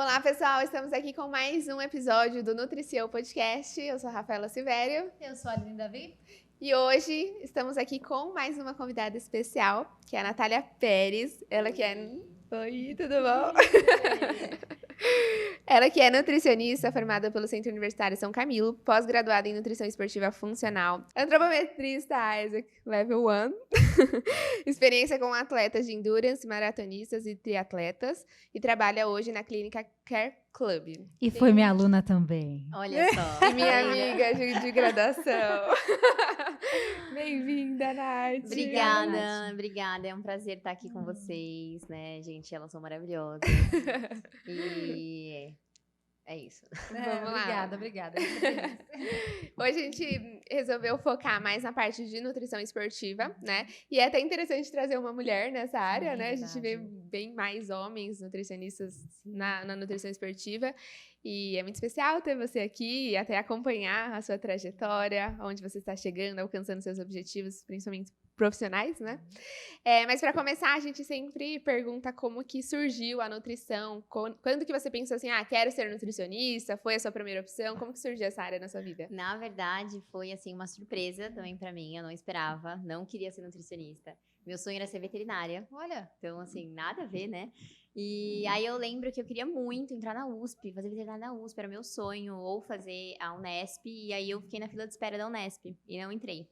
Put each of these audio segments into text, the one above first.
Olá, pessoal! Estamos aqui com mais um episódio do Nutriciou Podcast. Eu sou a Rafaela Silvério. Eu sou a Aline Davi. E hoje estamos aqui com mais uma convidada especial, que é a Natália Pérez. Ela que é... Oi, tudo bom? Ela que é nutricionista, formada pelo Centro Universitário São Camilo, pós-graduada em Nutrição Esportiva Funcional, antropometrista Isaac Level 1, experiência com atletas de endurance, maratonistas e triatletas, e trabalha hoje na clínica Care Club. E foi minha aluna também. Olha só. E minha amiga de graduação. Bem-vinda, Nath. Obrigada. É um prazer estar aqui com vocês, né, gente? Elas são maravilhosas. E é isso. Vamos lá. Obrigada. Hoje a gente resolveu focar mais na parte de nutrição esportiva, né? E é até interessante trazer uma mulher nessa área, né? A gente vê bem mais homens nutricionistas na nutrição esportiva. E é muito especial ter você aqui e até acompanhar a sua trajetória, onde você está chegando, alcançando seus objetivos, principalmente profissionais, né? Mas para começar, a gente sempre pergunta como que surgiu a nutrição, quando que você pensou assim, quero ser nutricionista, foi a sua primeira opção, como que surgiu essa área na sua vida? Na verdade, foi assim uma surpresa também pra mim, eu não esperava, não queria ser nutricionista. Meu sonho era ser veterinária. Olha, então assim, nada a ver, né? E aí eu lembro que eu queria muito entrar na USP, fazer veterinária na USP, era meu sonho, ou fazer a Unesp, e aí eu fiquei na fila de espera da Unesp e não entrei.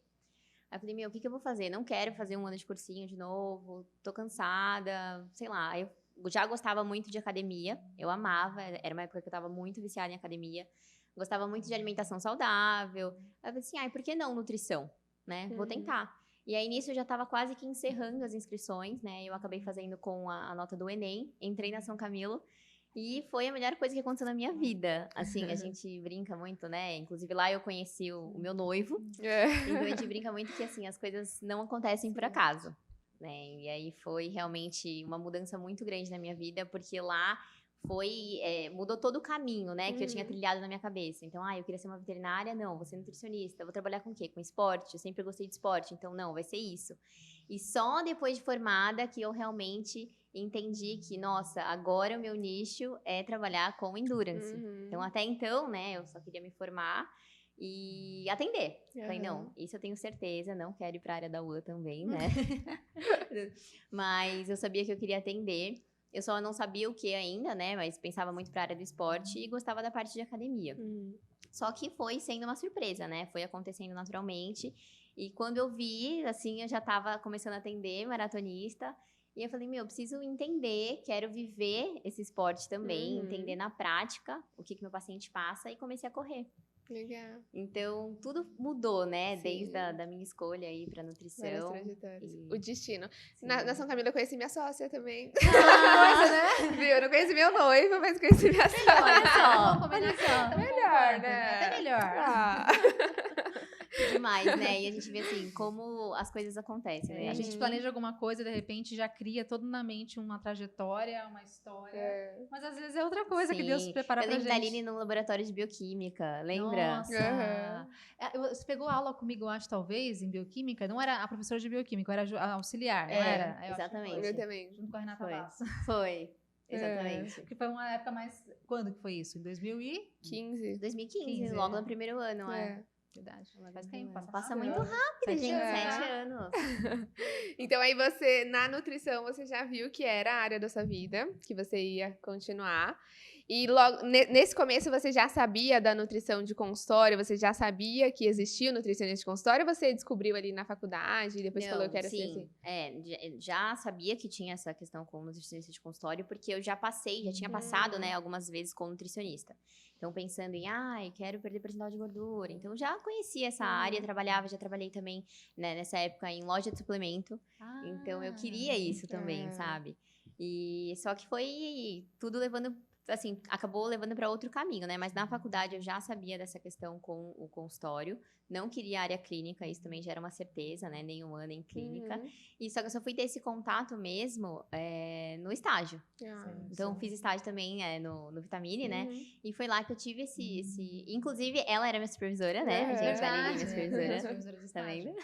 Aí eu falei, o que eu vou fazer? Não quero fazer um ano de cursinho de novo, tô cansada, sei lá. Eu já gostava muito de academia, eu amava, era uma época que eu tava muito viciada em academia, gostava muito de alimentação saudável. Aí eu falei assim, por que não nutrição, né? Vou tentar. E aí, nisso, eu já estava quase que encerrando as inscrições, né? Eu acabei fazendo com a nota do Enem, entrei na São Camilo e foi a melhor coisa que aconteceu na minha vida. Assim, a gente brinca muito, né? Inclusive, lá eu conheci o meu noivo. Então, a gente brinca muito que, assim, as coisas não acontecem por acaso, né? E aí, foi realmente uma mudança muito grande na minha vida, porque lá mudou todo o caminho, né, que eu tinha trilhado na minha cabeça. Então, eu queria ser uma veterinária, não, vou ser nutricionista, vou trabalhar com o quê? Com esporte, eu sempre gostei de esporte, então não, vai ser isso. E só depois de formada que eu realmente entendi que, nossa, agora o meu nicho é trabalhar com endurance. Então, até então, né, eu só queria me formar e atender. Falei, não, isso eu tenho certeza, não quero ir para a área da UAN também, né? Mas eu sabia que eu queria atender. Eu só não sabia o que ainda, né? Mas pensava muito para a área do esporte e gostava da parte de academia. Só que foi sendo uma surpresa, né? Foi acontecendo naturalmente. E quando eu vi, assim, eu já estava começando a atender maratonista. E eu falei, eu preciso entender, quero viver esse esporte também, entender na prática o que meu paciente passa e comecei a correr. Legal. Então, tudo mudou, né? Sim. Desde da minha escolha aí pra nutrição. O destino. Na São Camilo eu conheci minha sócia também. Coisa, né? Viu? Eu não conheci meu noivo, mas conheci minha sócia. Olha só. Combinação. Melhor, né? Até melhor. Demais, né? E a gente vê assim, como as coisas acontecem, né? A gente planeja alguma coisa, de repente já cria todo na mente uma trajetória, uma história. Mas às vezes é outra coisa que Deus prepara pra gente. Eu lembro da Aline no laboratório de bioquímica, lembra? Nossa! Você pegou aula comigo, eu acho, talvez, em bioquímica? Não era a professora de bioquímica, era a auxiliar, não era? Exatamente. Eu também. Junto com a Renata Basso. Foi. Exatamente. Porque foi uma época mais... Quando que foi isso? Em 2015? 2015, logo no primeiro ano, Verdade. Faz tempo, passa muito rápido, gente. 7 anos. Então, aí você, na nutrição, você já viu que era a área da sua vida, que você ia continuar. E logo, nesse começo, você já sabia da nutrição de consultório? Você já sabia que existia o nutricionista de consultório? Ou você descobriu ali na faculdade e depois falou que era assim? Sim, já sabia que tinha essa questão com nutricionista de consultório, porque eu já tinha passado, né, algumas vezes com nutricionista. Então, pensando em, quero perder percentual de gordura. Então, já conhecia essa área, já trabalhei também, né, nessa época em loja de suplemento. Então, eu queria isso também, sabe? E só que foi tudo levando, assim, acabou levando para outro caminho, né? Mas na faculdade eu já sabia dessa questão com o consultório. Não queria área clínica, isso também já era uma certeza, né? Nem humana, nem clínica. E só que eu só fui ter esse contato mesmo no estágio. Então, fiz estágio também no Vitamine, né? E foi lá que eu tive esse... Inclusive, ela era minha supervisora, né? A gente, a Aline, minha supervisora. Tá vendo?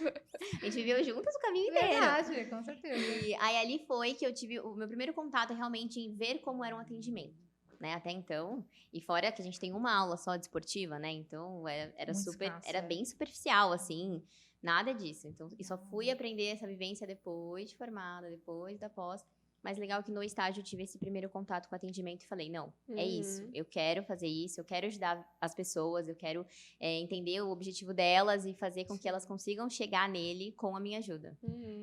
A gente viveu juntas o caminho inteiro. Verdade, com certeza. E aí, ali foi que eu tive o meu primeiro contato realmente em ver como era um atendimento. né, até então. E fora que a gente tem uma aula só de esportiva, né? Então, era bem superficial, assim, nada disso. Então, e só fui aprender essa vivência depois de formada, depois da pós. Mas legal que no estágio eu tive esse primeiro contato com atendimento e falei, não, é isso, eu quero fazer isso, eu quero ajudar as pessoas, eu quero entender o objetivo delas e fazer com que elas consigam chegar nele com a minha ajuda.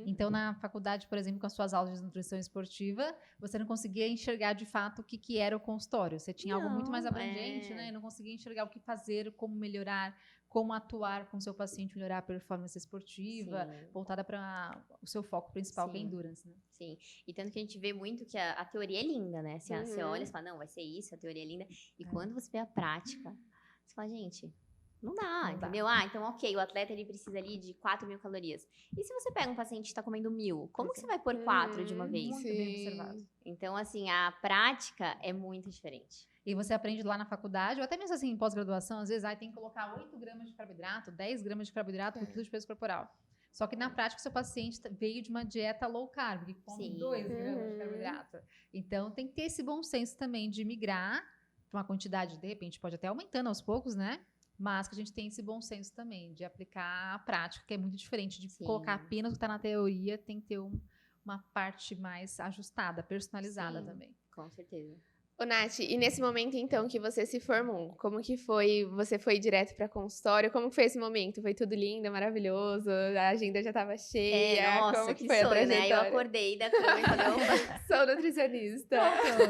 Então, na faculdade, por exemplo, com as suas aulas de nutrição esportiva, você não conseguia enxergar de fato o que era o consultório. Você tinha algo muito mais abrangente, né? E não conseguia enxergar o que fazer, como melhorar, como atuar com o seu paciente, melhorar a performance esportiva, voltada para o seu foco principal, que é endurance, né? Sim, e tanto que a gente vê muito que a teoria é linda, né? Você olha e fala, não, vai ser isso, a teoria é linda. E quando você vê a prática, você fala, gente, não dá, entendeu? Então, ok, o atleta ele precisa ali de 4.000 calorias. E se você pega um paciente que está comendo 1.000, como que você vai pôr 4 de uma vez? Muito bem observado. Então, assim, a prática é muito diferente. E você aprende lá na faculdade, ou até mesmo assim em pós-graduação, às vezes tem que colocar 8 gramas de carboidrato, 10 gramas de carboidrato por quilo de peso corporal. Só que na prática, o seu paciente veio de uma dieta low carb, que come 2 gramas de carboidrato. Então, tem que ter esse bom senso também de migrar para uma quantidade, de repente, pode até aumentando aos poucos, né? Mas que a gente tem esse bom senso também de aplicar a prática, que é muito diferente de colocar apenas o que está na teoria, tem que ter uma parte mais ajustada, personalizada também. Com certeza. Ô, Nath, e nesse momento, então, que você se formou, como que foi? Você foi direto para consultório? Como que foi esse momento? Foi tudo lindo, maravilhoso? A agenda já estava cheia? Nossa, como que que foi sonho, a trajetória? né? Eu acordei da cama e falei, sou nutricionista.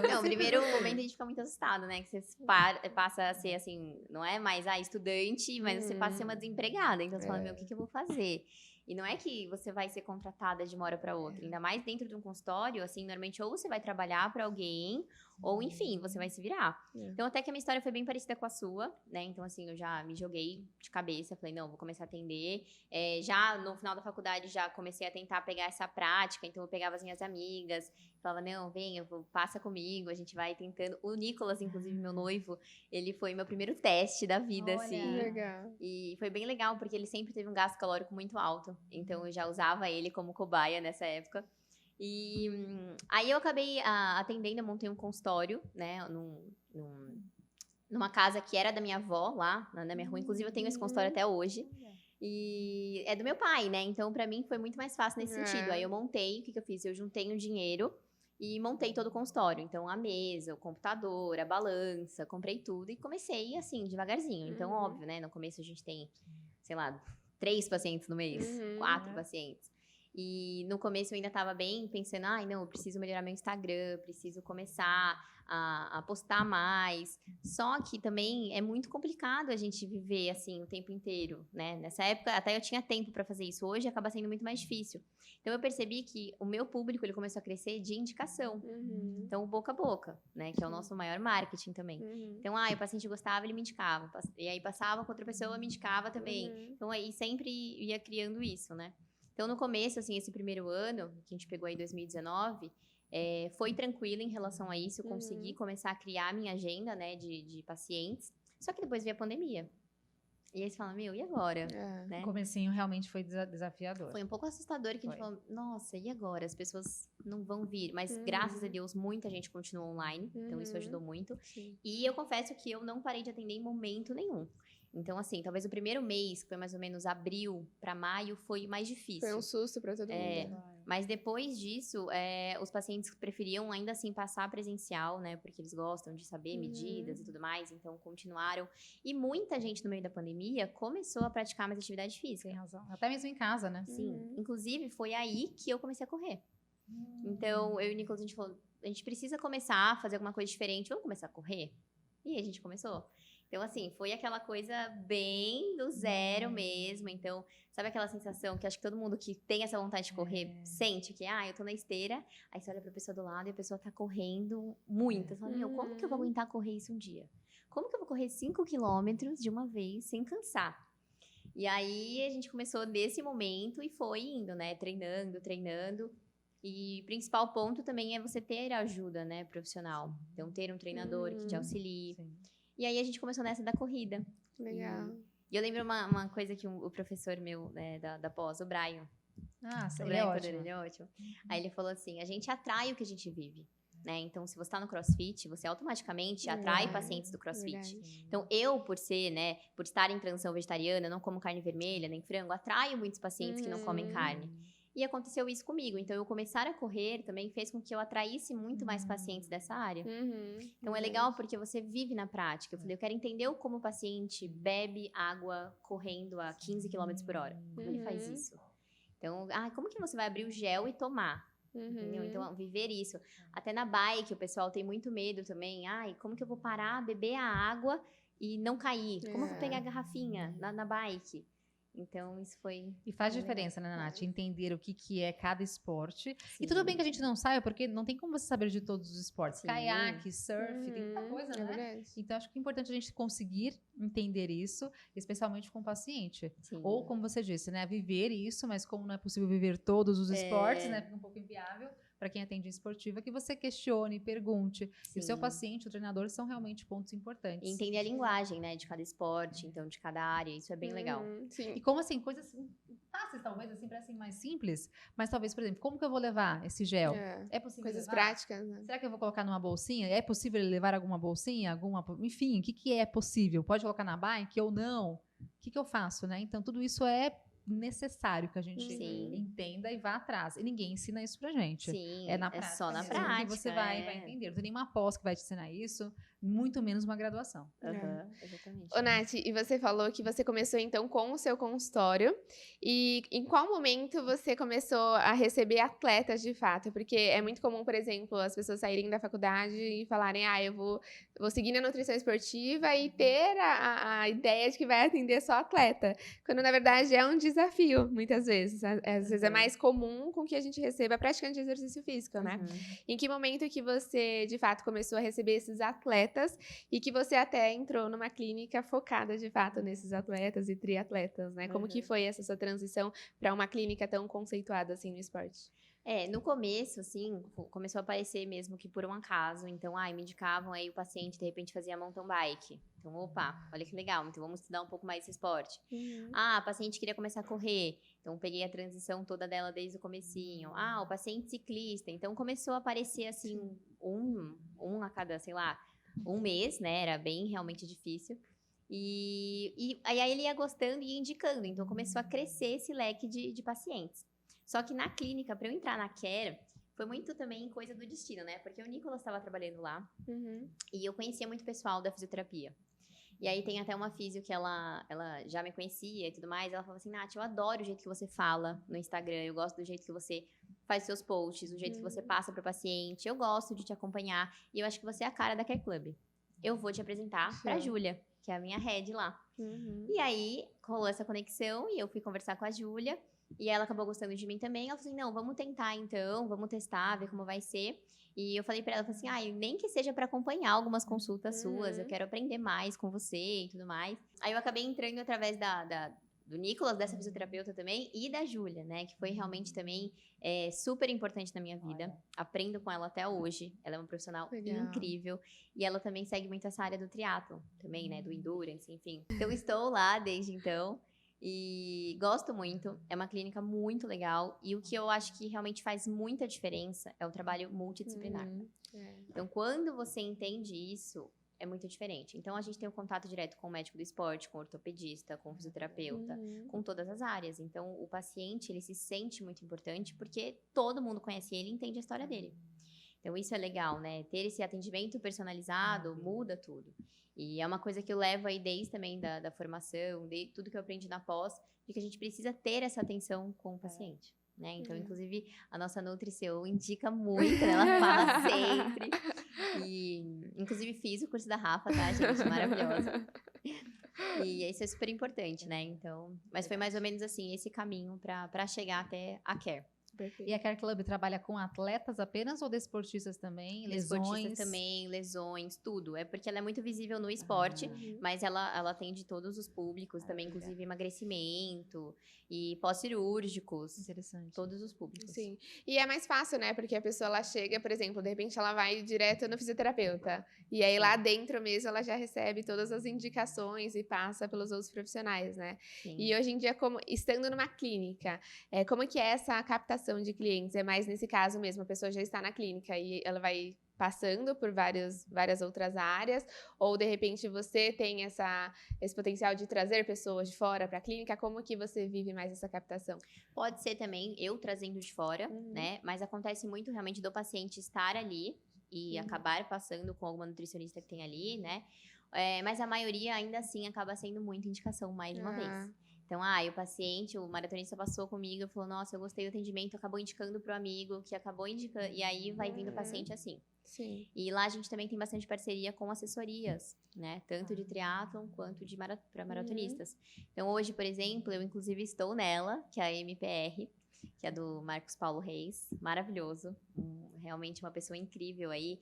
Não, primeiro momento a gente fica muito assustado, né? Que você passa a ser, assim, não é mais estudante, mas você passa a ser uma desempregada. Então, você fala, meu, o que eu vou fazer? E não é que você vai ser contratada de uma hora para outra. Ainda mais dentro de um consultório, assim, normalmente ou você vai trabalhar para alguém, ou enfim, você vai se virar. Então, até que a minha história foi bem parecida com a sua, né? Então, assim, eu já me joguei de cabeça, falei, não, vou começar a atender. Já no final da faculdade, já comecei a tentar pegar essa prática. Então, eu pegava as minhas amigas, falava, não, vem, passa comigo, a gente vai tentando. O Nicolas, inclusive, meu noivo, ele foi meu primeiro teste da vida, assim. Legal. E foi bem legal, porque ele sempre teve um gasto calórico muito alto. Então, eu já usava ele como cobaia nessa época. E aí, eu acabei atendendo, eu montei um consultório, né, numa casa que era da minha avó, lá na minha rua. Inclusive, eu tenho esse consultório até hoje. E é do meu pai, né? Então, pra mim, foi muito mais fácil nesse sentido. Aí, eu montei, o que eu fiz? Eu juntei um dinheiro e montei todo o consultório. Então, a mesa, o computador, a balança, comprei tudo e comecei, assim, devagarzinho. Então, óbvio, né? No começo, a gente tem, sei lá, 3 pacientes no mês, 4 pacientes. E no começo eu ainda tava bem pensando, não, eu preciso melhorar meu Instagram, preciso começar a postar mais. Só que também é muito complicado a gente viver assim o tempo inteiro, né? Nessa época até eu tinha tempo para fazer isso, hoje acaba sendo muito mais difícil. Então eu percebi que o meu público ele começou a crescer de indicação. Então o boca a boca, né? Que é o nosso maior marketing também. Então, o paciente gostava, ele me indicava. E aí passava com outra pessoa, me indicava também. Então aí sempre ia criando isso, né? Então, no começo, assim, esse primeiro ano, que a gente pegou aí em 2019, foi tranquilo em relação a isso. Eu consegui começar a criar a minha agenda, né, de pacientes. Só que depois veio a pandemia. E aí você fala, meu, e agora? Né? O comecinho realmente foi desafiador. Foi um pouco assustador que a gente falou, nossa, e agora? As pessoas não vão vir. Mas, graças a Deus, muita gente continuou online. Então, isso ajudou muito. E eu confesso que eu não parei de atender em momento nenhum. Então, assim, talvez o primeiro mês, que foi mais ou menos abril para maio, foi mais difícil. Foi um susto para todo mundo. Mas depois disso, os pacientes preferiam ainda assim passar presencial, né? Porque eles gostam de saber medidas e tudo mais, então continuaram. E muita gente no meio da pandemia começou a praticar mais atividade física. Tem razão. Até mesmo em casa, né? Sim. Inclusive, foi aí que eu comecei a correr. Então, eu e o Nicolas, a gente falou, a gente precisa começar a fazer alguma coisa diferente. Vamos começar a correr? E aí a gente começou. Então, assim, foi aquela coisa bem do zero mesmo. Então, sabe aquela sensação que acho que todo mundo que tem essa vontade de correr sente que, eu tô na esteira, aí você olha pra pessoa do lado e a pessoa tá correndo muito. Você fala, meu, como que eu vou aguentar correr isso um dia? Como que eu vou correr 5 quilômetros de uma vez sem cansar? E aí, a gente começou nesse momento e foi indo, né? Treinando. E o principal ponto também é você ter ajuda, né, profissional. Então, ter um treinador que te auxilie. Sim. E aí, a gente começou nessa da corrida. Legal. E eu lembro uma coisa que o professor meu, né, da pós, o Brian. Ele é ótimo. Ele é ótimo. Aí ele falou assim, a gente atrai o que a gente vive. né? Então, se você tá no CrossFit, você automaticamente atrai pacientes do CrossFit. Verdade. Então, eu, por ser, né, por estar em transição vegetariana, não como carne vermelha, nem frango, atraio muitos pacientes que não comem carne. E aconteceu isso comigo. Então, eu começar a correr também fez com que eu atraísse muito mais pacientes dessa área. Então, é legal porque você vive na prática. Eu falei, eu quero entender como o paciente bebe água correndo a 15 km por hora. Como ele faz isso? Então, como que você vai abrir o gel e tomar? Entendeu? Então, viver isso. Até na bike, o pessoal tem muito medo também. Como que eu vou parar, beber a água e não cair? Como eu vou pegar a garrafinha na bike? Então, isso foi... E faz diferença, né, Nath? Entender o que é cada esporte. Sim. E tudo bem que a gente não saiba, porque não tem como você saber de todos os esportes. Sim. Caiaque, surf, tem muita coisa, né? Verdade. Então, acho que é importante a gente conseguir entender isso, especialmente com o paciente. Sim. Ou, como você disse, né? Viver isso, mas como não é possível viver todos os esportes, né? Fica um pouco inviável. Para quem atende esportiva, que você questione, pergunte. Sim. E o seu paciente, o treinador, são realmente pontos importantes. E entender a linguagem, né, de cada esporte, então, de cada área, isso é bem legal. Sim. E como, assim, coisas fáceis, talvez, assim, parecem mais simples, mas talvez, por exemplo, como que eu vou levar esse gel? É possível coisas levar? práticas, né? Será que eu vou colocar numa bolsinha? É possível levar alguma bolsinha? Enfim, o que é possível? Pode colocar na bike ou não? O que eu faço, né? Então, tudo isso é necessário que a gente entenda e vá atrás. E ninguém ensina isso pra gente. Sim, é na prática. Só na prática. Que você vai entender. Não tem nenhuma pós que vai te ensinar isso, muito menos uma graduação. Exatamente. Ô, Nath, e você falou que você começou, então, com o seu consultório. E em qual momento você começou a receber atletas, de fato? Porque é muito comum, por exemplo, as pessoas saírem da faculdade e falarem, eu vou seguir na nutrição esportiva e ter a ideia de que vai atender só atleta. Quando, na verdade, é um desafio, muitas vezes. Às vezes é mais comum com que a gente receba praticante de exercício físico, né? Em que momento que você, de fato, começou a receber esses atletas e que você até entrou numa clínica focada, de fato, nesses atletas e triatletas, né? Como que foi essa sua transição para uma clínica tão conceituada, assim, no esporte? No começo, assim, começou a aparecer mesmo que por um acaso. Então, me indicavam aí o paciente, de repente, fazia mountain bike. Então, opa, olha que legal. Então, vamos estudar um pouco mais esse esporte. A paciente queria começar a correr. Então, peguei a transição toda dela desde o comecinho. O paciente ciclista. Então, começou a aparecer, assim, um a cada, sei lá, um mês, né? Era bem realmente difícil. E aí ele ia gostando e ia indicando. Então, começou a crescer esse leque de pacientes. Só que na clínica, para eu entrar na Care, foi muito também coisa do destino, né? Porque o Nicolas estava trabalhando lá e eu conhecia muito pessoal da fisioterapia. E aí tem até uma físio que ela já me conhecia e tudo mais. Ela falou assim, Nath, eu adoro o jeito que você fala no Instagram. Eu gosto do jeito que você faz seus posts, do jeito que você passa pro paciente. Eu gosto de te acompanhar e eu acho que você é a cara da Care Club. Eu vou te apresentar pra Júlia, que é a minha head lá. E aí rolou essa conexão e eu fui conversar com a Júlia. E ela acabou gostando de mim também. Ela falou assim, não, vamos tentar então, vamos testar, ver como vai ser. E eu falei pra ela, falei assim, nem que seja pra acompanhar algumas consultas suas, eu quero aprender mais com você e tudo mais. Aí eu acabei entrando através do Nicolas, dessa fisioterapeuta também, e da Júlia, né, que foi realmente também super importante na minha vida. Aprendo com ela até hoje, ela é uma profissional incrível. E ela também segue muito essa área do triatlon também, né, do endurance, enfim. Então, estou lá desde então. E gosto muito, é uma clínica muito legal. E o que eu acho que realmente faz muita diferença é o trabalho multidisciplinar. Então, quando você entende isso, é muito diferente. Então, a gente tem um contato direto com o médico do esporte, com o ortopedista, com o fisioterapeuta, com todas as áreas. Então, o paciente, ele se sente muito importante porque todo mundo conhece ele e entende a história dele. Então, isso é legal, né? Ter esse atendimento personalizado muda tudo. E é uma coisa que eu levo aí desde também da formação, de tudo que eu aprendi na pós, de que a gente precisa ter essa atenção com o paciente, né? Então, inclusive, a nossa NutriCEO indica muito, né? Ela fala sempre. E, inclusive, fiz o curso da Rafa, tá, gente? Maravilhosa. E isso é super importante, né? Então, mas foi mais ou menos assim, esse caminho para chegar até a Care. Perfeito. E a Care Club trabalha com atletas apenas ou desportistas também? Lesões? Desportistas também, lesões, tudo. É porque ela é muito visível no esporte, mas ela atende todos os públicos também, inclusive emagrecimento e pós-cirúrgicos. Interessante. Todos os públicos. Sim. E é mais fácil, né? Porque a pessoa, ela chega, por exemplo, de repente ela vai direto no fisioterapeuta. E aí lá dentro mesmo ela já recebe todas as indicações e passa pelos outros profissionais, né? Sim. E hoje em dia, estando numa clínica, como que é essa captação de clientes? É mais nesse caso mesmo, a pessoa já está na clínica e ela vai passando por várias outras áreas, ou de repente você tem esse potencial de trazer pessoas de fora para a clínica, como que você vive mais essa captação? Pode ser também eu trazendo de fora, né? Mas acontece muito realmente do paciente estar ali e acabar passando com alguma nutricionista que tem ali, né? Mas a maioria ainda assim acaba sendo muita indicação mais uma vez. Então, o paciente, o maratonista passou comigo e falou, nossa, eu gostei do atendimento, acabou indicando pro amigo, que acabou indicando, e aí vai vindo o paciente assim. Sim. E lá a gente também tem bastante parceria com assessorias, né? Tanto de triatlon quanto para maratonistas. Então, hoje, por exemplo, eu inclusive estou nela, que é a MPR, que é do Marcos Paulo Reis, maravilhoso, realmente uma pessoa incrível aí,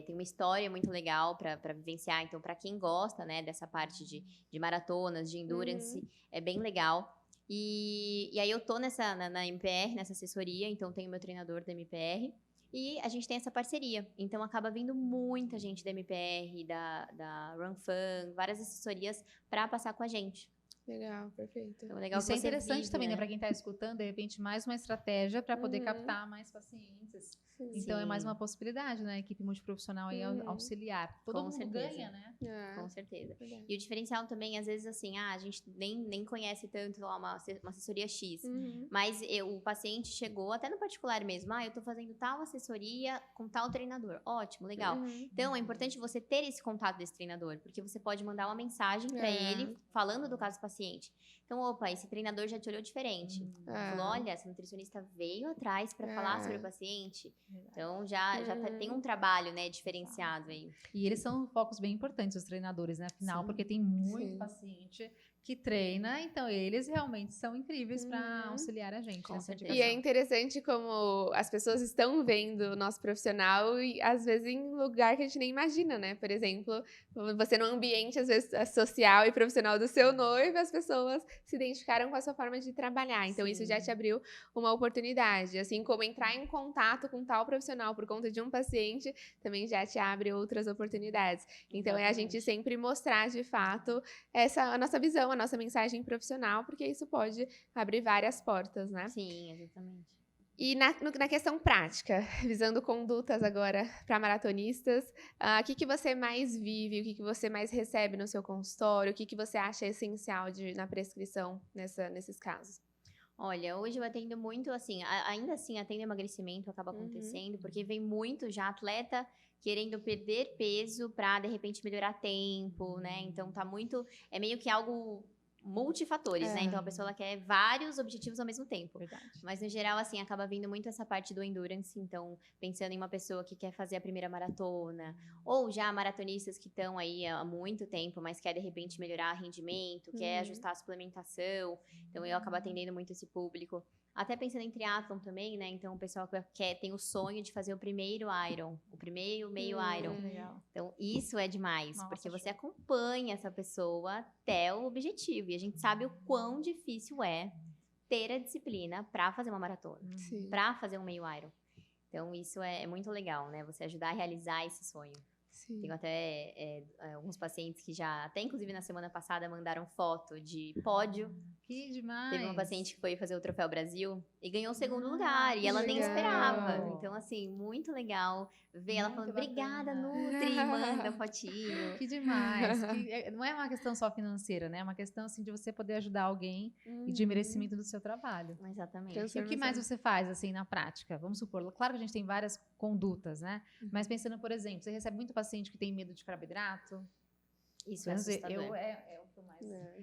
tem uma história muito legal para vivenciar, então para quem gosta, né, dessa parte de maratonas, de endurance, é bem legal. E aí eu tô na MPR, nessa assessoria, então tenho meu treinador da MPR, e a gente tem essa parceria, então acaba vindo muita gente da MPR, da RunFun, várias assessorias para passar com a gente. Legal, perfeito. Então, legal Isso que é você interessante vive, também, né? né? Para quem está escutando, de repente, mais uma estratégia para poder captar mais pacientes. Sim. Então, é mais Sim. uma possibilidade, né? A equipe multiprofissional aí auxiliar. Todo Com mundo certeza. ganha, né? Com certeza. Verdade. E o diferencial também, às vezes, assim, a gente nem conhece tanto lá uma assessoria X. Mas o paciente chegou, até no particular mesmo, eu tô fazendo tal assessoria com tal treinador. Ótimo, legal. Então, é importante você ter esse contato desse treinador, porque você pode mandar uma mensagem para ele, falando do caso do paciente. Então, opa, esse treinador já te olhou diferente. Falou, olha, essa nutricionista veio atrás para falar sobre o paciente. Então, já tem um trabalho, né, diferenciado aí. E eles são focos bem importantes, os treinadores, né? Afinal, porque tem muito paciente que treina, então eles realmente são incríveis para auxiliar a gente. Com nessa certeza. E é interessante como as pessoas estão vendo o nosso profissional e às vezes em lugar que a gente nem imagina, né? Por exemplo, você num ambiente às vezes social e profissional do seu noivo, as pessoas se identificaram com a sua forma de trabalhar. Então isso já te abriu uma oportunidade, assim como entrar em contato com tal profissional por conta de um paciente, também já te abre outras oportunidades. Então é a gente sempre mostrar de fato a nossa visão, a nossa mensagem profissional, porque isso pode abrir várias portas, né? Sim, exatamente. E na questão prática, visando condutas agora para maratonistas, o que você mais vive, o que você mais recebe no seu consultório, o que você acha essencial na prescrição nesses casos? Olha, hoje eu atendo muito, assim, ainda assim, atendo emagrecimento, acaba acontecendo, porque vem muito já atleta querendo perder peso para de repente melhorar tempo, né? Então tá muito, é meio que algo multifatores, né? Então a pessoa ela quer vários objetivos ao mesmo tempo. Verdade. Mas no geral, assim, acaba vindo muito essa parte do endurance, então pensando em uma pessoa que quer fazer a primeira maratona, ou já maratonistas que estão aí há muito tempo, mas quer de repente melhorar rendimento, quer ajustar a suplementação, então eu acabo atendendo muito esse público. Até pensando em triatlon também, né? Então o pessoal que tem o sonho de fazer o primeiro Iron, o primeiro meio Iron. Legal. Então isso é demais, Nossa, porque você show. acompanha essa pessoa até o objetivo e a gente sabe o quão difícil é ter a disciplina para fazer uma maratona, para fazer um meio Iron. Então isso é muito legal, né? Você ajudar a realizar esse sonho. Sim. Tenho até alguns pacientes que já, até inclusive na semana passada, mandaram foto de pódio. Que demais. Teve uma paciente que foi fazer o Troféu Brasil e ganhou o segundo lugar. E ela nem legal. esperava. Então, assim, muito legal ver ela Muito falando, obrigada, bacana. Nutri, manda fotinho. Que demais. Não é uma questão só financeira, né? É uma questão assim de você poder ajudar alguém e de merecimento do seu trabalho. Exatamente. E o que mais você faz, assim, na prática? Vamos supor, claro que a gente tem várias condutas, né? Mas pensando, por exemplo, você recebe muito paciente que tem medo de carboidrato? Isso é assustador. É o que eu mais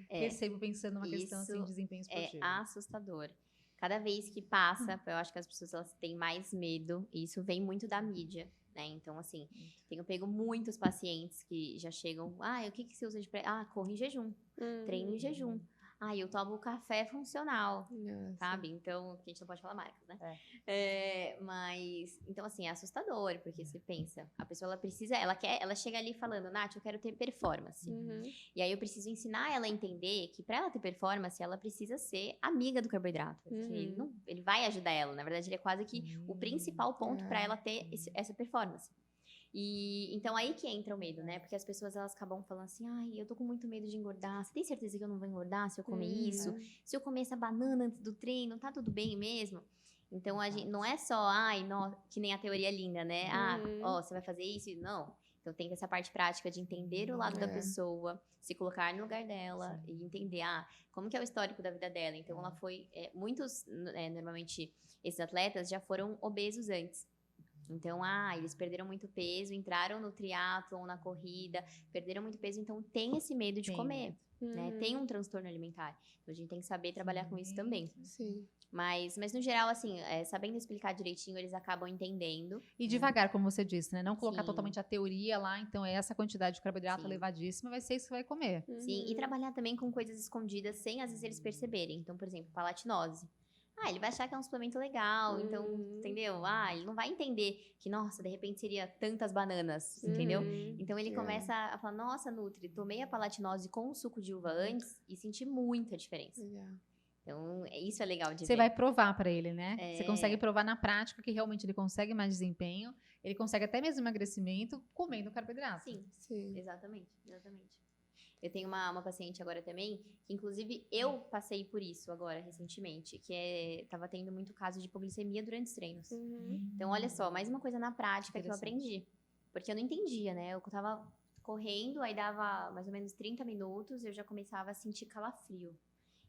recebo pensando numa questão, assim, de desempenho esportivo. É assustador. Cada vez que passa, eu acho que as pessoas elas têm mais medo, e isso vem muito da mídia, né? Então, assim, tenho pego muitos pacientes que já chegam, o que você usa de corro em jejum, treino em jejum. Eu tomo café funcional, sabe? Então, a gente não pode falar marcas, né? Mas, então assim, é assustador, porque você pensa, a pessoa, ela chega ali falando, Nath, eu quero ter performance. E aí eu preciso ensinar ela a entender que para ela ter performance, ela precisa ser amiga do carboidrato. Porque ele vai ajudar ela, na verdade ele é quase que o principal ponto para ela ter essa performance. E então aí que entra o medo, né? Porque as pessoas elas acabam falando assim, eu tô com muito medo de engordar. Você tem certeza que eu não vou engordar se eu comer isso? Se eu comer essa banana antes do treino, tá tudo bem mesmo? Então, a gente, não é só, que nem a teoria linda, né? Você vai fazer isso? Não. Então, tem essa parte prática de entender o lado da pessoa, se colocar no lugar dela e entender, como que é o histórico da vida dela. Então, ela foi... muitos, normalmente, esses atletas já foram obesos antes. Então, eles perderam muito peso, entraram no triatlon, na corrida, perderam muito peso, então tem esse medo de comer, né? Tem um transtorno alimentar. Então, a gente tem que saber trabalhar com isso também. Sim. Mas no geral, assim, sabendo explicar direitinho, eles acabam entendendo. E devagar, como você disse, né? Não colocar Sim. totalmente a teoria lá, então é essa quantidade de carboidrato elevadíssima, vai ser isso que vai comer. Sim, e trabalhar também com coisas escondidas sem, às vezes, eles perceberem. Então, por exemplo, palatinose. Ele vai achar que é um suplemento legal, então, entendeu? Ele não vai entender que, nossa, de repente seria tantas bananas, entendeu? Então, ele começa a falar, nossa, Nutri, tomei a palatinose com o suco de uva antes e senti muita diferença. Legal. Então, isso é legal de ver. Você vai provar pra ele, né? Você consegue provar na prática que realmente ele consegue mais desempenho, ele consegue até mesmo emagrecimento comendo carboidrato. Sim. Exatamente. Eu tenho uma paciente agora também, que inclusive eu passei por isso agora, recentemente, que tava tendo muito caso de hipoglicemia durante os treinos. Então, olha só, mais uma coisa na prática que eu aprendi. Porque eu não entendia, né? Eu tava correndo, aí dava mais ou menos 30 minutos, eu já começava a sentir calafrio.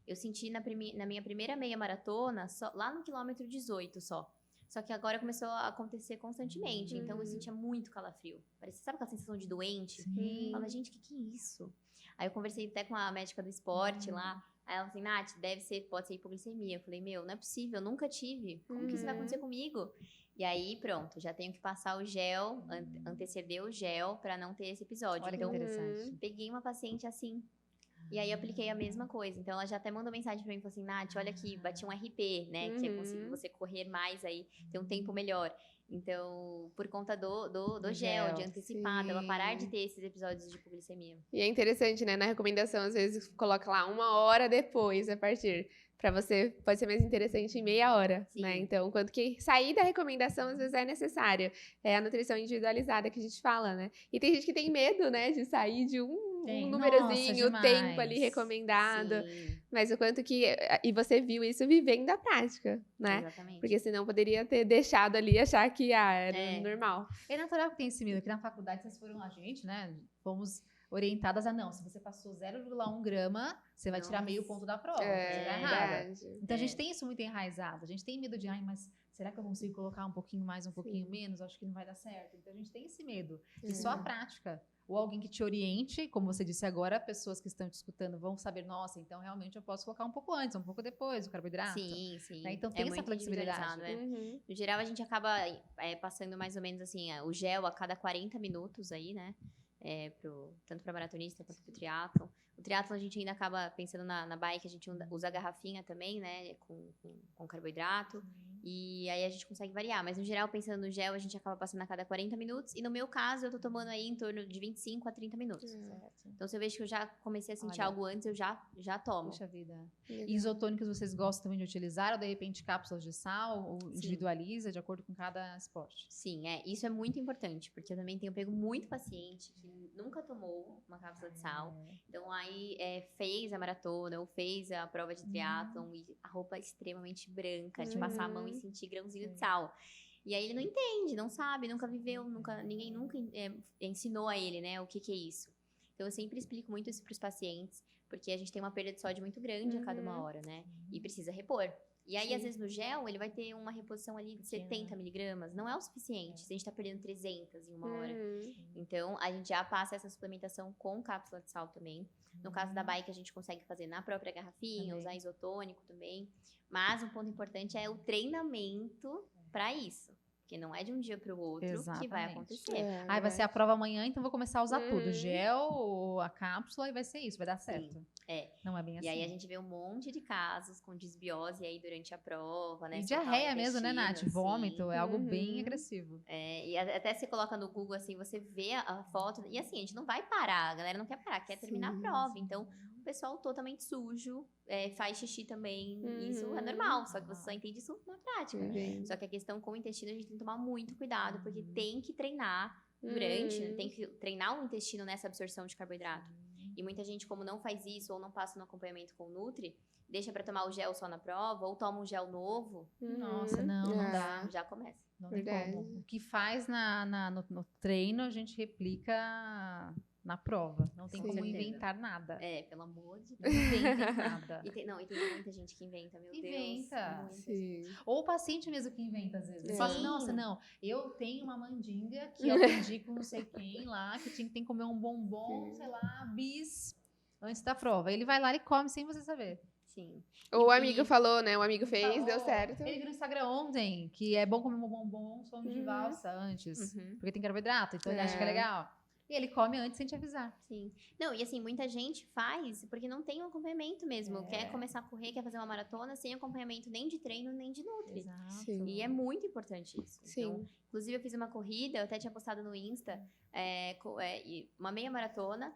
Eu senti na minha primeira meia maratona, lá no quilômetro 18 só. Só que agora começou a acontecer constantemente. Então, eu sentia muito calafrio. Parecia, sabe aquela sensação de doente? Sim. Eu falava, gente, o que é isso? Aí eu conversei até com a médica do esporte lá. Aí ela falou assim, Nath, pode ser hipoglicemia. Eu falei, não é possível, eu nunca tive. Como que isso vai acontecer comigo? E aí, pronto, já tenho que passar o gel, anteceder o gel pra não ter esse episódio. Olha que Então, interessante. peguei uma paciente assim. E aí, eu apliquei a mesma coisa. Então, ela já até mandou mensagem pra mim, falou assim, Nath, olha aqui, bati um RP, né? Que é conseguir você correr mais aí, ter um tempo melhor. Então, por conta do gel, de antecipar, dela parar de ter esses episódios de hipoglicemia. E é interessante, né? Na recomendação, às vezes, coloca lá 1 hora depois, a partir. Pra você, pode ser mais interessante em meia hora, né? Então, quanto que sair da recomendação, às vezes, é necessário. É a nutrição individualizada que a gente fala, né? E tem gente que tem medo, né? De sair de um númerozinho, o tempo ali recomendado. Sim. Mas o quanto que... E você viu isso vivendo a prática, né? Exatamente. Porque senão poderia ter deixado ali e achar que era normal. É natural que tem esse medo, que na faculdade vocês foram a gente, né? Fomos orientadas a não, se você passou 0,1 grama, você vai tirar meio ponto da prova, você tá errada. Então a gente tem isso muito enraizado, a gente tem medo de, mas será que eu consigo colocar um pouquinho mais, um pouquinho menos? Acho que não vai dar certo. Então a gente tem esse medo. E só a prática. Ou alguém que te oriente, como você disse agora, pessoas que estão te escutando vão saber, nossa, então realmente eu posso colocar um pouco antes, um pouco depois o carboidrato. Sim. Né? Então tem essa flexibilidade. No geral, a gente acaba passando mais ou menos assim, o gel a cada 40 minutos aí, né? Tanto para maratonista quanto para o triatlon. O triatlon a gente ainda acaba pensando na bike, a gente usa a garrafinha também, né? Com carboidrato. E aí a gente consegue variar. Mas no geral, pensando no gel, a gente acaba passando a cada 40 minutos. E no meu caso, eu tô tomando aí em torno de 25 a 30 minutos. Então, se eu vejo que eu já comecei a sentir algo antes, eu já tomo. Puxa vida. E isotônicos vocês gostam também de utilizar? Ou de repente cápsulas de sal? Ou individualiza de acordo com cada esporte? Sim, isso é muito importante. Porque eu também tenho pego muito paciente que nunca tomou uma cápsula de sal. Então, aí fez a maratona ou fez a prova de triatlon e a roupa é extremamente branca, de passar a mão e sentir grãozinho de sal. E aí ele não entende, não sabe, nunca viveu, ninguém nunca ensinou a ele, né, o que é isso. Então eu sempre explico muito isso para os pacientes, porque a gente tem uma perda de sódio muito grande a cada 1 hora, né, e precisa repor. E aí, às vezes, no gel, ele vai ter uma reposição ali de 70 miligramas. Não é o suficiente, se a gente tá perdendo 300 em 1 hora. Então, a gente já passa essa suplementação com cápsula de sal também. No caso da bike, a gente consegue fazer na própria garrafinha, usar isotônico também. Mas um ponto importante é o treinamento para isso. Porque não é de um dia para o outro que vai acontecer. Vai ser a prova amanhã, então vou começar a usar tudo. Gel, a cápsula, e vai ser isso, vai dar certo. Não é bem assim. E aí a gente vê um monte de casos com desbiose aí durante a prova, né? E diarreia mesmo, né, Nath? Vômito, é algo bem agressivo. E até você coloca no Google, assim, você vê a foto. E assim, a gente não vai parar, a galera não quer parar, quer terminar a prova. Então, o pessoal totalmente sujo, faz xixi também. Isso é normal, só que você só entende isso na prática. Só que a questão com o intestino, a gente tem que tomar muito cuidado, porque tem que treinar durante, tem que treinar o intestino nessa absorção de carboidrato. E muita gente, como não faz isso, ou não passa no acompanhamento com o Nutri, deixa pra tomar o gel só na prova, ou toma um gel novo, Nossa, não dá. já começa. Não tem Verdade. como. O que faz no treino, a gente replica na prova. Não tem Com como certeza. inventar nada. Pelo amor de Não Deus. inventem nada. E tem muita gente que inventa, meu Inventa. Deus. Muita gente. Sim. Ou o paciente mesmo que inventa, às vezes. Ele Sim. fala assim, nossa, não, eu tenho uma mandinga que eu aprendi com não sei quem lá, que tem que comer um bombom, Sim. sei lá, bis, antes da prova. Ele vai lá e come sem você saber. Sim. Ou o amigo falou, né? O amigo fez, Falou, deu certo. Ele viu no Instagram ontem que é bom comer um bombom som de valsa antes, porque tem carboidrato, então ele acha que é legal. E ele come antes sem te avisar. Sim. Não, e assim, muita gente faz porque não tem um acompanhamento mesmo. Quer começar a correr, quer fazer uma maratona sem acompanhamento nem de treino, nem de Nutri. Exato. Sim. E é muito importante isso. Sim. Então, inclusive, eu fiz uma corrida, eu até tinha postado no Insta, uma meia maratona.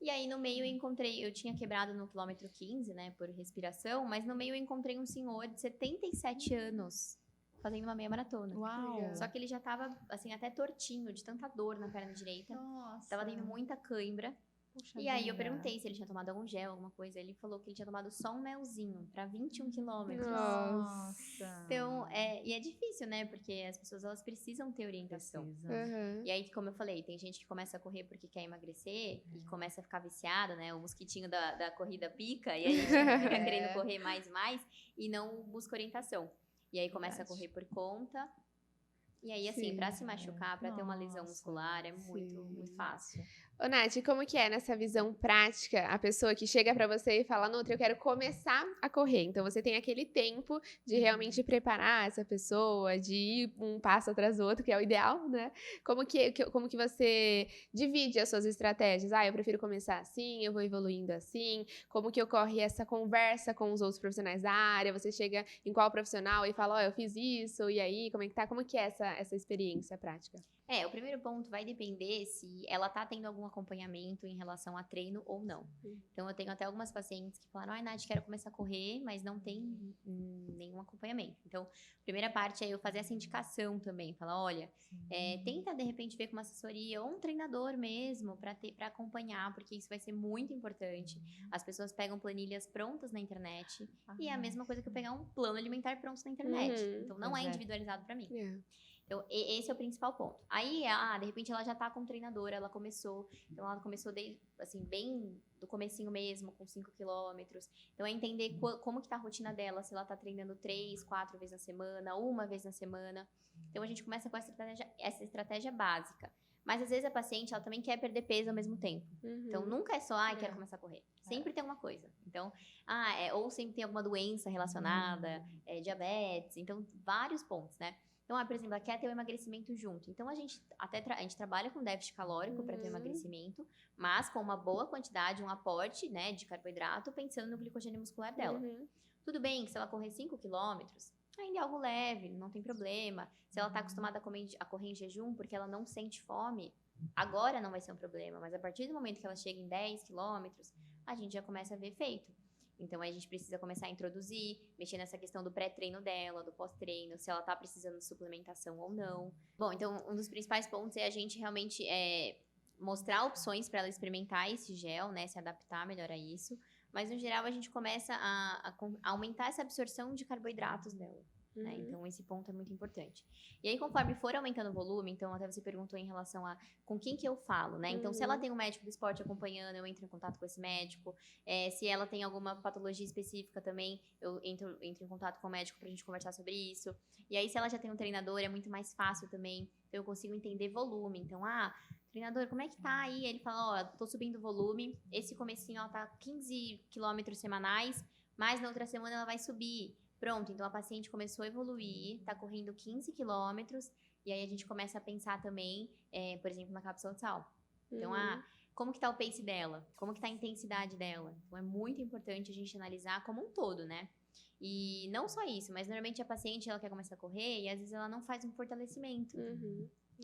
E aí, no meio, eu tinha quebrado no quilômetro 15, né, por respiração, mas no meio eu encontrei um senhor de 77 anos fazendo uma meia maratona. Uau. Só que ele já tava, assim, até tortinho, de tanta dor na perna direita. Nossa. Tava tendo muita cãibra. Puxa E aí eu vida. perguntei se ele tinha tomado algum gel, alguma coisa. Ele falou que ele tinha tomado só um melzinho pra 21 quilômetros. Nossa. Então, e é difícil, né? Porque as pessoas, elas precisam ter orientação. Uhum. E aí, como eu falei, tem gente que começa a correr porque quer emagrecer e começa a ficar viciado, né? O mosquitinho da corrida pica e aí a gente fica querendo correr mais e mais e não busca orientação. E aí começa a correr por conta. E aí, assim, Sim. pra se machucar, pra ter uma lesão Nossa, muscular, é muito, sim. muito fácil. Ô, Nath, como que é nessa visão prática a pessoa que chega pra você e fala, Nutri, eu quero começar a correr. Então, você tem aquele tempo de realmente preparar essa pessoa, de ir um passo atrás do outro, que é o ideal, né? Como que você divide as suas estratégias? Eu prefiro começar assim, eu vou evoluindo assim. Como que ocorre essa conversa com os outros profissionais da área? Você chega em qual profissional e fala, eu fiz isso, e aí, como é que tá? Como que é essa experiência prática? O primeiro ponto vai depender se ela tá tendo algum acompanhamento em relação a treino ou não. Então, eu tenho até algumas pacientes que falaram, Nath, quero começar a correr, mas não tem nenhum acompanhamento. Então, a primeira parte é eu fazer essa indicação também. Falar, olha, tenta, de repente, ver com uma assessoria ou um treinador mesmo para acompanhar, porque isso vai ser muito importante. As pessoas pegam planilhas prontas na internet e é a mesma coisa que eu pegar um plano alimentar pronto na internet. Então, não é individualizado para mim. Então, esse é o principal ponto. Aí, de repente, ela já tá com um treinador, ela começou assim, bem do comecinho mesmo, com 5 quilômetros. Então, é entender como que tá a rotina dela, se ela tá treinando 3, 4 vezes na semana, uma vez na semana. Então, a gente começa com essa estratégia básica. Mas, às vezes, a paciente, ela também quer perder peso ao mesmo tempo. Então, nunca é só, quero começar a correr. Sempre tem alguma coisa. Então, ou sempre tem alguma doença relacionada, diabetes. Então, vários pontos, né? Então, por exemplo, ela quer ter o emagrecimento junto. Então, a gente trabalha com déficit calórico para ter o emagrecimento, mas com uma boa quantidade, um aporte, né, de carboidrato, pensando no glicogênio muscular dela. Tudo bem que se ela correr 5 quilômetros, ainda é algo leve, não tem problema. Se ela está acostumada a correr em jejum porque ela não sente fome, agora não vai ser um problema. Mas a partir do momento que ela chega em 10 quilômetros, a gente já começa a ver efeito. Então, aí a gente precisa começar a introduzir, mexer nessa questão do pré-treino dela, do pós-treino, se ela tá precisando de suplementação ou não. Bom, então, um dos principais pontos é a gente realmente mostrar opções para ela experimentar esse gel, né, se adaptar melhor a isso. Mas, no geral, a gente começa a aumentar essa absorção de carboidratos dela. Né? Então, esse ponto é muito importante. E aí, conforme for aumentando o volume, então, até você perguntou em relação a com quem que eu falo, né? Então, se ela tem um médico do esporte acompanhando, eu entro em contato com esse médico. Se ela tem alguma patologia específica também, eu entro em contato com o médico pra gente conversar sobre isso. E aí, se ela já tem um treinador, é muito mais fácil também. Então, eu consigo entender volume. Então, treinador, como é que tá aí? Ele fala, tô subindo o volume. Esse comecinho, ela tá 15 quilômetros semanais, mas na outra semana ela vai subir. Pronto, então a paciente começou a evoluir, tá correndo 15 quilômetros, e aí a gente começa a pensar também, por exemplo, na cápsula de sal. Então, como que tá o pace dela? Como que tá a intensidade dela? Então, é muito importante a gente analisar como um todo, né? E não só isso, mas normalmente a paciente, ela quer começar a correr e às vezes ela não faz um fortalecimento.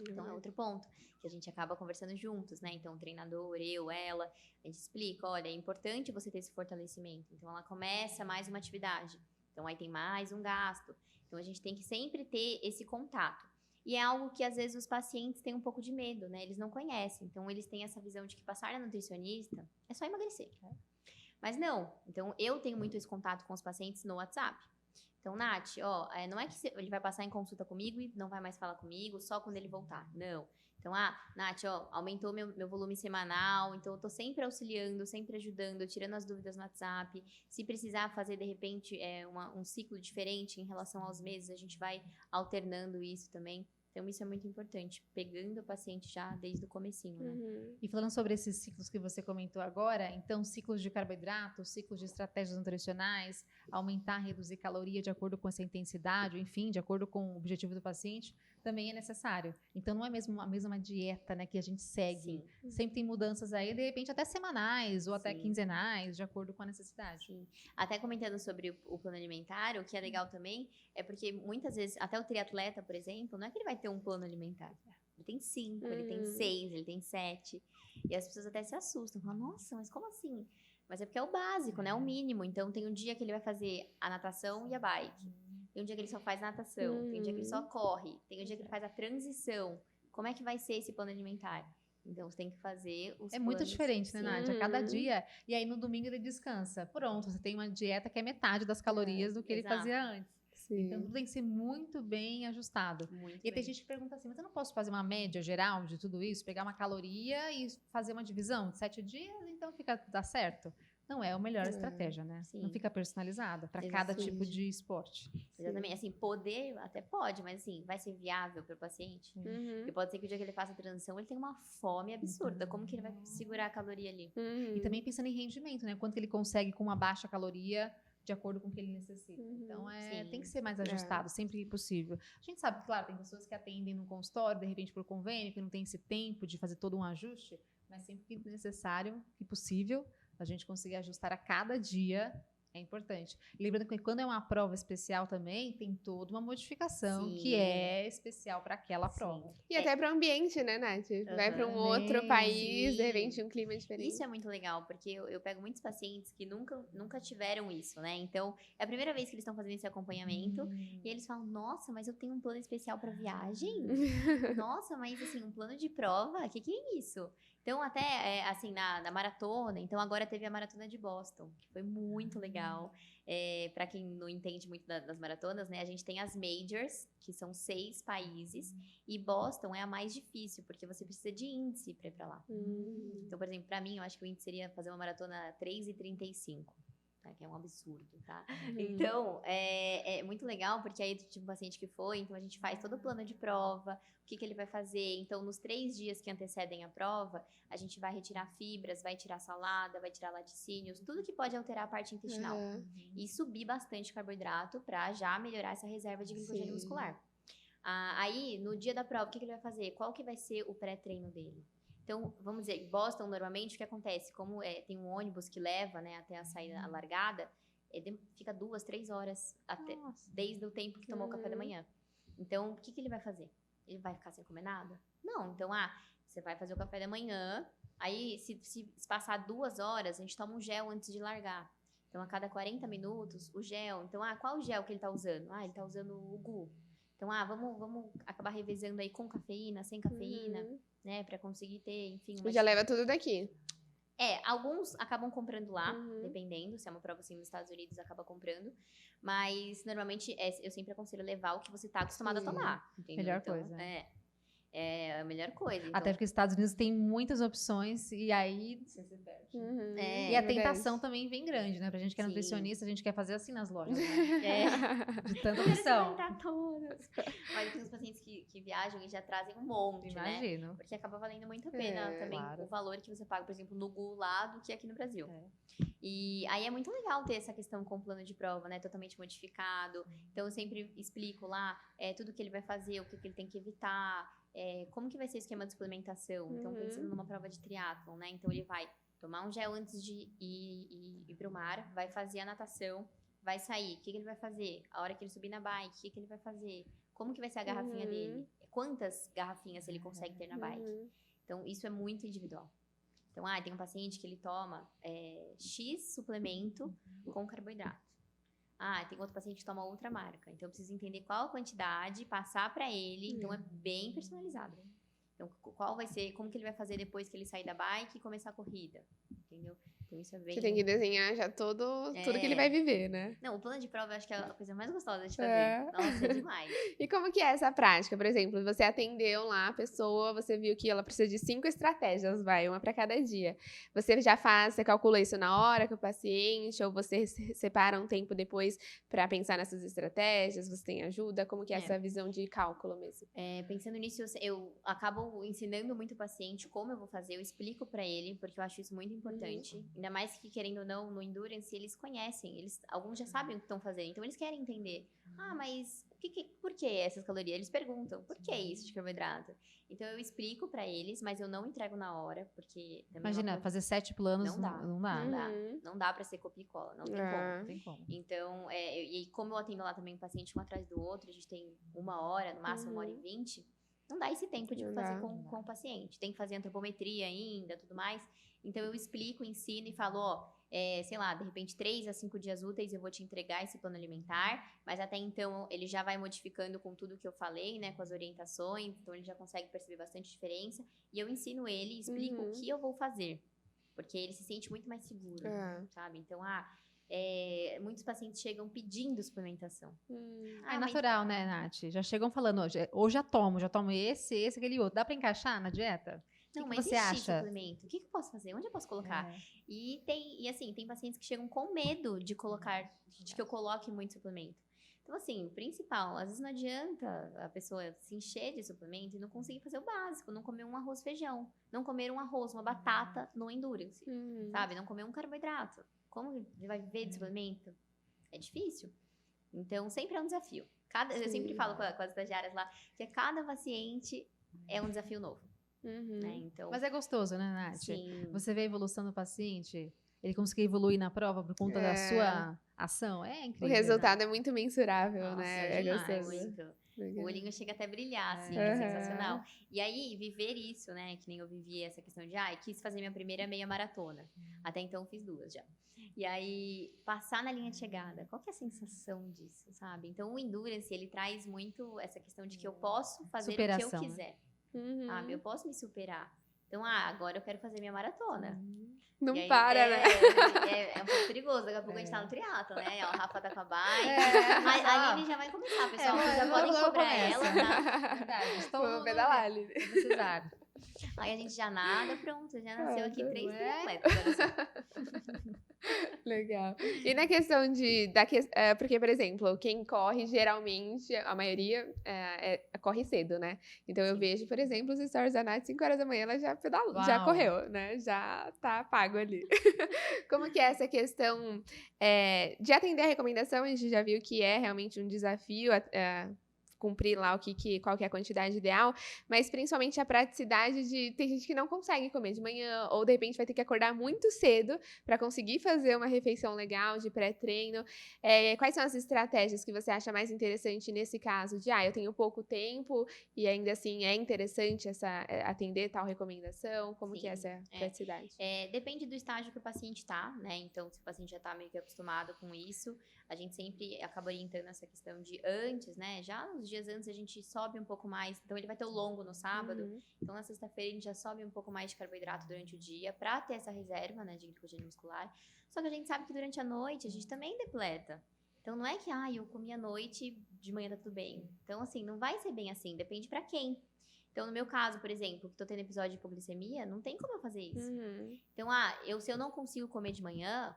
Então, é outro ponto que a gente acaba conversando juntos, né? Então, o treinador, ela, a gente explica, olha, é importante você ter esse fortalecimento. Então, ela começa mais uma atividade. Então, aí tem mais um gasto. Então, a gente tem que sempre ter esse contato. E é algo que, às vezes, os pacientes têm um pouco de medo, né? Eles não conhecem. Então, eles têm essa visão de que passar na nutricionista é só emagrecer. Mas não. Então, eu tenho muito esse contato com os pacientes no WhatsApp. Então, Nath, ó, não é que ele vai passar em consulta comigo e não vai mais falar comigo só quando ele voltar. Não. Então, Nath, ó, aumentou meu volume semanal, então eu tô sempre auxiliando, sempre ajudando, tirando as dúvidas no WhatsApp. Se precisar fazer, de repente, um ciclo diferente em relação aos meses, a gente vai alternando isso também. Então, isso é muito importante, pegando o paciente já desde o comecinho, né? E falando sobre esses ciclos que você comentou agora, então, ciclos de carboidrato, ciclos de estratégias nutricionais, aumentar, reduzir caloria de acordo com essa intensidade, enfim, de acordo com o objetivo do paciente, também é necessário. Então, não é mesmo a mesma dieta, né, que a gente segue. Sim. Sempre tem mudanças aí, de repente até semanais ou até quinzenais, de acordo com a necessidade. Sim. Até comentando sobre o plano alimentar, o que é legal também é porque muitas vezes, até o triatleta, por exemplo, não é que ele vai ter um plano alimentar. Ele tem 5, ele tem 6, ele tem 7. E as pessoas até se assustam, falam, nossa, mas como assim? Mas é porque é o básico, né? É o mínimo. Então, tem um dia que ele vai fazer a natação e a bike. Tem um dia que ele só faz natação. Tem um dia que ele só corre. Tem um dia que ele faz a transição. Como é que vai ser esse plano alimentar? Então, você tem que fazer os É muito planos. diferente, né, Nath? A cada dia. E aí, no domingo, ele descansa. Pronto, você tem uma dieta que é metade das calorias do que ele fazia antes. Sim. Então, tudo tem que ser muito bem ajustado. Muito E tem bem. gente que pergunta assim, mas eu não posso fazer uma média geral de tudo isso? Pegar uma caloria e fazer uma divisão de 7 dias, então dá certo? Não é a melhor estratégia, né? Sim. Não fica personalizada para cada Exatamente. tipo de esporte. Exatamente. Assim, poder até pode, mas assim, vai ser viável para o paciente? Porque pode ser que o dia que ele faça a transição, ele tenha uma fome absurda. Como que ele vai segurar a caloria ali? E também pensando em rendimento, né? Quanto que ele consegue com uma baixa caloria de acordo com o que ele necessita. Então, tem que ser mais ajustado, sempre que possível. A gente sabe que, claro, tem pessoas que atendem no consultório, de repente por convênio, que não tem esse tempo de fazer todo um ajuste, mas sempre que necessário e possível, a gente conseguir ajustar a cada dia é importante. E lembrando que quando é uma prova especial também, tem toda uma modificação que é especial para aquela prova. E até para o ambiente, né, Nath? Vai para um outro país, de repente um clima diferente. Isso é muito legal, porque eu pego muitos pacientes que nunca tiveram isso, né? Então, é a primeira vez que eles estão fazendo esse acompanhamento e eles falam, nossa, mas eu tenho um plano especial para viagem? Nossa, mas assim, um plano de prova? O que é isso? Então, até, assim, na maratona, então agora teve a maratona de Boston, que foi muito legal. Para quem não entende muito das maratonas, né, a gente tem as majors, que são 6 países, e Boston é a mais difícil, porque você precisa de índice para ir para lá. Então, por exemplo, para mim, eu acho que o índice seria fazer uma maratona 3:35. Que é um absurdo, tá? Então, é muito legal, porque aí tive um paciente que foi, então a gente faz todo o plano de prova, o que ele vai fazer. Então, nos 3 dias que antecedem a prova, a gente vai retirar fibras, vai tirar salada, vai tirar laticínios, tudo que pode alterar a parte intestinal. E subir bastante carboidrato para já melhorar essa reserva de glicogênio muscular. Aí, no dia da prova, o que ele vai fazer? Qual que vai ser o pré-treino dele? Então, vamos dizer, Boston, normalmente, o que acontece? Como tem um ônibus que leva, né, até a saída, a largada, fica 2, 3 horas desde o tempo que tomou o café da manhã. Então, o que ele vai fazer? Ele vai ficar sem comer nada? Não. Então, você vai fazer o café da manhã, aí, se passar 2 horas, a gente toma um gel antes de largar. Então, a cada 40 minutos, o gel. Então, qual o gel que ele tá usando? Ele tá usando o GU. Então, vamos acabar revezando aí com cafeína, sem cafeína, né? Pra conseguir ter, enfim... Já leva tudo daqui. Alguns acabam comprando lá, dependendo. Se é uma prova assim nos Estados Unidos, acaba comprando. Mas, normalmente, eu sempre aconselho levar o que você tá acostumado a tomar. Entendeu? Melhor então, coisa. É a melhor coisa. Então... Até porque os Estados Unidos tem muitas opções e aí você se perde. E a tentação também vem grande, né? Pra gente que é nutricionista, a gente quer fazer assim nas lojas, né? De tanta opção. Mas tem uns pacientes que viajam e já trazem um monte, Imagino. Né? Porque acaba valendo muito a pena também o valor que você paga, por exemplo, no GU lá do que aqui no Brasil. E aí é muito legal ter essa questão com o plano de prova, né? Totalmente modificado. Então eu sempre explico lá tudo que ele vai fazer, o que ele tem que evitar, como que vai ser o esquema de suplementação. Então, pensando numa prova de triatlon, né? Então ele vai tomar um gel antes de ir pro mar, vai fazer a natação, vai sair. O que ele vai fazer? A hora que ele subir na bike, o que ele vai fazer? Como que vai ser a garrafinha dele? Quantas garrafinhas ele consegue ter na bike? Então, isso é muito individual. Então, tem um paciente que ele toma X suplemento com carboidrato. tem outro paciente que toma outra marca. Então, eu preciso entender qual a quantidade, passar para ele. Então, é bem personalizado. Então, qual vai ser, como que ele vai fazer depois que ele sair da bike e começar a corrida, entendeu? Então, isso é bem... Você tem que desenhar já tudo que ele vai viver, né? Não, o plano de prova eu acho que é a coisa mais gostosa de fazer. Nossa, é demais. E como que é essa prática? Por exemplo, você atendeu lá a pessoa, você viu que ela precisa de 5 estratégias, uma para cada dia. Você calcula isso na hora com o paciente, ou você separa um tempo depois para pensar nessas estratégias? Você tem ajuda? Como que é essa visão de cálculo mesmo? Pensando nisso, eu acabo ensinando muito o paciente como eu vou fazer, eu explico para ele, porque eu acho isso muito importante. Ainda mais que, querendo ou não, no Endurance, eles conhecem, alguns já sabem o que estão fazendo, então eles querem entender. Mas por que essas calorias? Eles perguntam, por que isso de carboidrato? Então, eu explico pra eles, mas eu não entrego na hora, porque... Imagina, fazer 7 planos não dá. Não dá pra ser copia e cola, não tem como. Então, e como eu atendo lá também um paciente um atrás do outro, a gente tem 1 hora, no máximo 1h20, não dá esse tempo de fazer com o paciente. Tem que fazer antropometria ainda, tudo mais. Então, eu explico, ensino e falo, sei lá, de repente 3 a 5 dias úteis eu vou te entregar esse plano alimentar, mas até então ele já vai modificando com tudo que eu falei, né, com as orientações, então ele já consegue perceber bastante diferença, e eu ensino ele e explico o que eu vou fazer, porque ele se sente muito mais seguro, sabe? Então, muitos pacientes chegam pedindo suplementação. É natural, né, Nath? Já chegam falando, hoje já tomo esse, aquele outro. Dá pra encaixar na dieta? Não, que mas você acha? Suplemento? O que eu posso fazer? Onde eu posso colocar? E tem pacientes que chegam com medo de que eu coloque muito suplemento. Então, assim, o principal, às vezes não adianta a pessoa se encher de suplemento e não conseguir fazer o básico, não comer um arroz, feijão, não comer um arroz, uma batata no Endurance, sabe? Não comer um carboidrato. Como vai viver de suplemento? É difícil. Então, sempre é um desafio. Eu sempre falo com as estagiárias lá que cada paciente é um desafio novo. Né? Então, mas é gostoso, né, Nath? Sim. Você vê a evolução do paciente, ele conseguir evoluir na prova por conta da sua ação, é incrível. O resultado é muito mensurável, Nossa, né? É gostoso. Muito. O olhinho chega até a brilhar, assim, é sensacional. E aí, viver isso, né, que nem eu vivi essa questão de, quis fazer minha primeira meia maratona. Até então, fiz 2 já. E aí, passar na linha de chegada, qual que é a sensação disso, sabe? Então, o Endurance, ele traz muito essa questão de que eu posso fazer superação, o que eu quiser. Sabe? Eu posso me superar. Então, agora eu quero fazer minha maratona. Não aí, para, né? É um pouco perigoso. Daqui a pouco a gente tá no triatlo, né? A Rafa tá com a bike. Mas a Aline já vai começar, pessoal. Vocês já podem cobrar ela, tá? Verdade. Vamos pedalar, Aline. Precisar. Aí a gente já nada, pronto. Já nasceu aqui 3 triatletas. Olha só. Legal. E na questão porque, por exemplo, quem corre, geralmente, a maioria corre cedo, né? Então, eu vejo, por exemplo, os stories da Nath, 5 horas da manhã, ela já pedalou, já correu, né? Já tá pago ali. Como que é essa questão de atender a recomendação? A gente já viu que é realmente um desafio cumprir lá qual que é a quantidade ideal, mas principalmente a praticidade de tem gente que não consegue comer de manhã, ou de repente vai ter que acordar muito cedo para conseguir fazer uma refeição legal de pré-treino. Quais são as estratégias que você acha mais interessante nesse caso de eu tenho pouco tempo e ainda assim é interessante atender tal recomendação? Como que é essa praticidade? Depende do estágio que o paciente tá, né? Então, se o paciente já tá meio que acostumado com isso, a gente sempre acaba orientando essa questão de antes, né? Já nos dias antes a gente sobe um pouco mais. Então, ele vai ter o longo no sábado. Então, na sexta-feira a gente já sobe um pouco mais de carboidrato durante o dia para ter essa reserva, né, de glicogênio muscular. Só que a gente sabe que durante a noite a gente também depleta. Então, não é que, eu comi à noite, de manhã tá tudo bem. Então, assim, não vai ser bem assim. Depende para quem. Então, no meu caso, por exemplo, que tô tendo episódio de hipoglicemia, não tem como eu fazer isso. Então, se eu não consigo comer de manhã,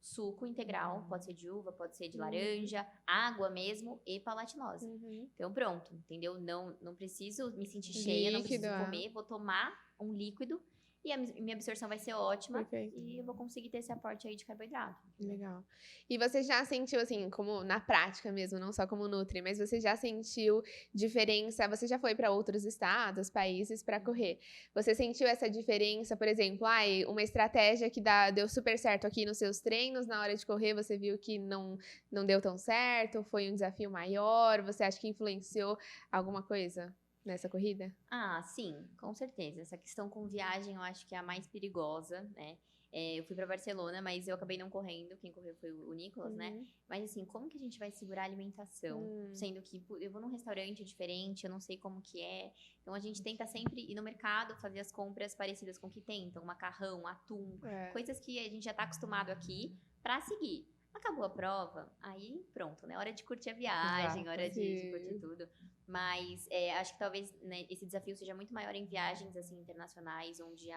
suco integral, pode ser de uva, pode ser de laranja, água mesmo e palatinose. Então, pronto, entendeu? Não preciso me sentir cheia, não preciso comer, vou tomar um líquido e a minha absorção vai ser ótima. Perfeito. E eu vou conseguir ter esse aporte aí de carboidrato. Legal. E você já sentiu, assim, como na prática mesmo, não só como nutri, mas você já sentiu diferença? Você já foi para outros estados, países para correr? Você sentiu essa diferença, por exemplo, uma estratégia que deu super certo aqui nos seus treinos, na hora de correr você viu que não deu tão certo, foi um desafio maior, você acha que influenciou alguma coisa? nessa corrida? Ah, sim, com certeza. Essa questão com viagem eu acho que é a mais perigosa, né? Eu fui pra Barcelona, mas eu acabei não correndo. Quem correu foi o Nicolas, né? Mas assim, como que a gente vai segurar a alimentação? Sendo que eu vou num restaurante diferente, eu não sei como que é. Então a gente tenta sempre ir no mercado, fazer as compras parecidas com o que tem. Então, macarrão, atum, coisas que a gente já tá acostumado aqui pra seguir. Acabou a prova, aí pronto, né? Hora de curtir a viagem, Exato. hora de curtir tudo. Mas acho que talvez, né, esse desafio seja muito maior em viagens assim internacionais, onde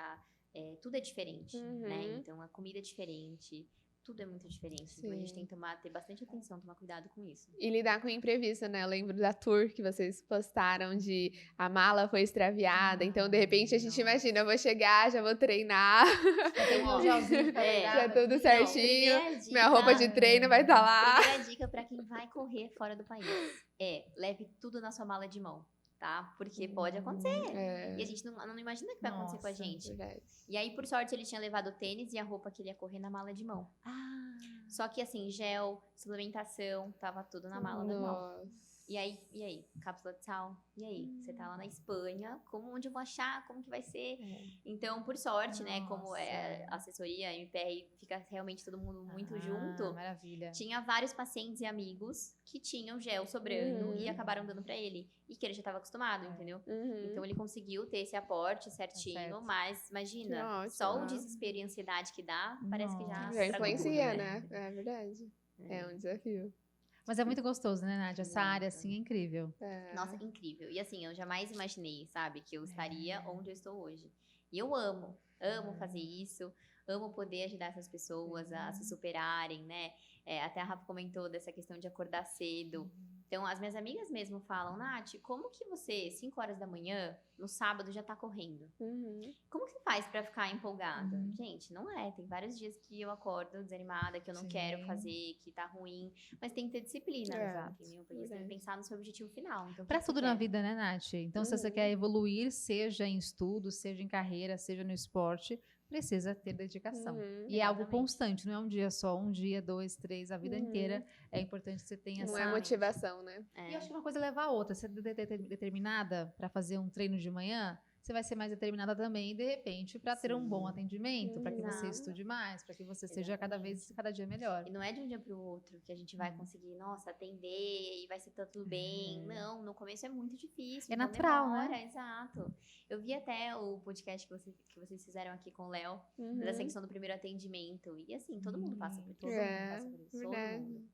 tudo é diferente, né? Então a comida é diferente, tudo é muito diferente. Então a gente tem que ter bastante atenção, tomar cuidado com isso. E lidar com o imprevisto, né? Eu lembro da tour que vocês postaram de a mala foi extraviada. Então, de repente, a gente imagina, eu vou chegar, já vou treinar. Já tem um gelzinho Já tudo certinho. Dica, Minha roupa de treino vai estar lá. Primeira dica pra quem vai correr fora do país leve tudo na sua mala de mão, tá? Porque pode acontecer. E a gente não imagina que vai acontecer com a gente. Verdade. E aí, por sorte, ele tinha levado o tênis e a roupa que ele ia correr na mala de mão. Só que assim, gel, suplementação, tava tudo na mala normal. E aí? Cápsula de sal? E aí? Você tá lá na Espanha, onde eu vou achar? Como que vai ser? Então, por sorte, né, como a assessoria, a MPR, fica realmente todo mundo muito junto. Maravilha. Tinha vários pacientes e amigos que tinham gel sobrando e acabaram dando pra ele. E que ele já tava acostumado, entendeu? Então, ele conseguiu ter esse aporte certinho, mas imagina, só o desespero e a ansiedade que dá, parece que já influencia, tudo, né? É verdade. É um desafio. Mas é muito gostoso, né, Nádia? Essa área, assim, é incrível. Nossa, incrível. E assim, eu jamais imaginei, sabe, que eu estaria onde eu estou hoje. E eu amo fazer isso, amo poder ajudar essas pessoas a se superarem, né? Até a Rafa comentou dessa questão de acordar cedo. Então, as minhas amigas mesmo falam, Nath, como que você, 5 horas da manhã, no sábado, já tá correndo? Como que você faz pra ficar empolgada? Gente, não é. Tem vários dias que eu acordo desanimada, que eu não quero fazer, que tá ruim. Mas tem que ter disciplina, entendeu? Porque você tem que pensar no seu objetivo final. Então, pra tudo na vida, né, Nath? Então, se você quer evoluir, seja em estudo, seja em carreira, seja no esporte, precisa ter dedicação. E é algo constante, não é um dia só, 1 dia, 2, 3, a vida inteira. É importante que você tenha essa... Não é motivação, né? E eu acho que uma coisa leva a outra. Você é determinada para fazer um treino de manhã, você vai ser mais determinada também, de repente, para ter um bom atendimento, para que você estude mais, para que você seja cada dia melhor. E não é de um dia para o outro que a gente vai conseguir, nossa, atender e vai ser tudo bem. Não, no começo é muito difícil. É então natural, demora, né? Exato. Eu vi até o podcast que vocês fizeram aqui com o Léo, dessa questão do primeiro atendimento. E assim, todo mundo passa por isso. Todo mundo passa por isso. Todo mundo.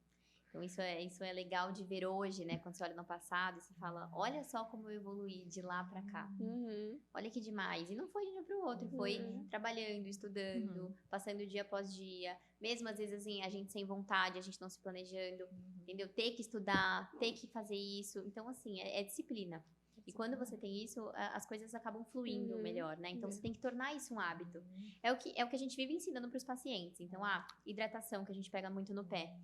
Então, isso é legal de ver hoje, né? Quando você olha no passado e você fala, olha só como eu evoluí de lá pra cá. Olha que demais. E não foi de um dia pro outro, foi trabalhando, estudando, passando dia após dia. Mesmo às vezes, assim, a gente sem vontade, a gente não se planejando, entendeu? Ter que estudar, ter que fazer isso. Então, assim, é disciplina. E quando você tem isso, as coisas acabam fluindo melhor, né? Então, você tem que tornar isso um hábito. É o que a gente vive ensinando para os pacientes. Então, hidratação, que a gente pega muito no pé.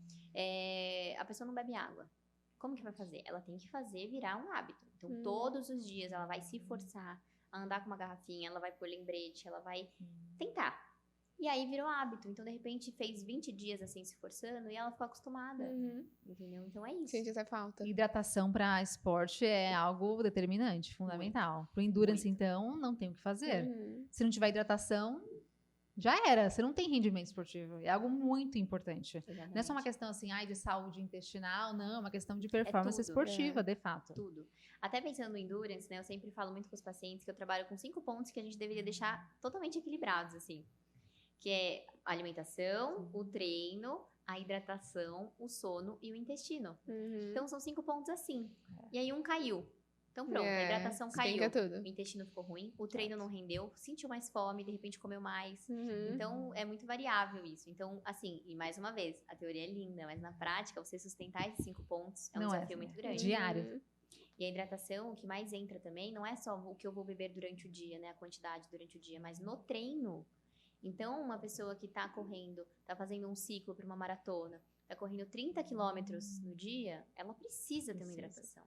A pessoa não bebe água. Como que vai fazer? Ela tem que fazer virar um hábito. Então, todos os dias, ela vai se forçar a andar com uma garrafinha, ela vai pôr lembrete, ela vai tentar. E aí virou hábito. Então, de repente, fez 20 dias assim se forçando e ela ficou acostumada. Entendeu? Então é isso. Sente essa falta. Hidratação para esporte é algo determinante, fundamental. Para o endurance, então, não tem o que fazer. Se não tiver hidratação, já era. Você não tem rendimento esportivo. É algo muito importante. Exatamente. Não é só uma questão assim, de saúde intestinal, não. É uma questão de performance esportiva, de fato. Tudo. Até pensando no endurance, né? Eu sempre falo muito com os pacientes que eu trabalho com 5 pontos que a gente deveria deixar totalmente equilibrados, assim. Que é a alimentação, o treino, a hidratação, o sono e o intestino. Então, são 5 pontos assim. E aí, um caiu. Então, pronto, a hidratação caiu. Tudo. O intestino ficou ruim, o treino não rendeu, sentiu mais fome, de repente comeu mais. Então, é muito variável isso. Então, assim, e mais uma vez, a teoria é linda, mas na prática, você sustentar esses 5 pontos é um desafio muito grande. Diário. E a hidratação, o que mais entra também, não é só o que eu vou beber durante o dia, né? A quantidade durante o dia, mas no treino. Então, uma pessoa que está correndo, está fazendo um ciclo para uma maratona, está correndo 30 quilômetros no dia, ela precisa ter uma hidratação.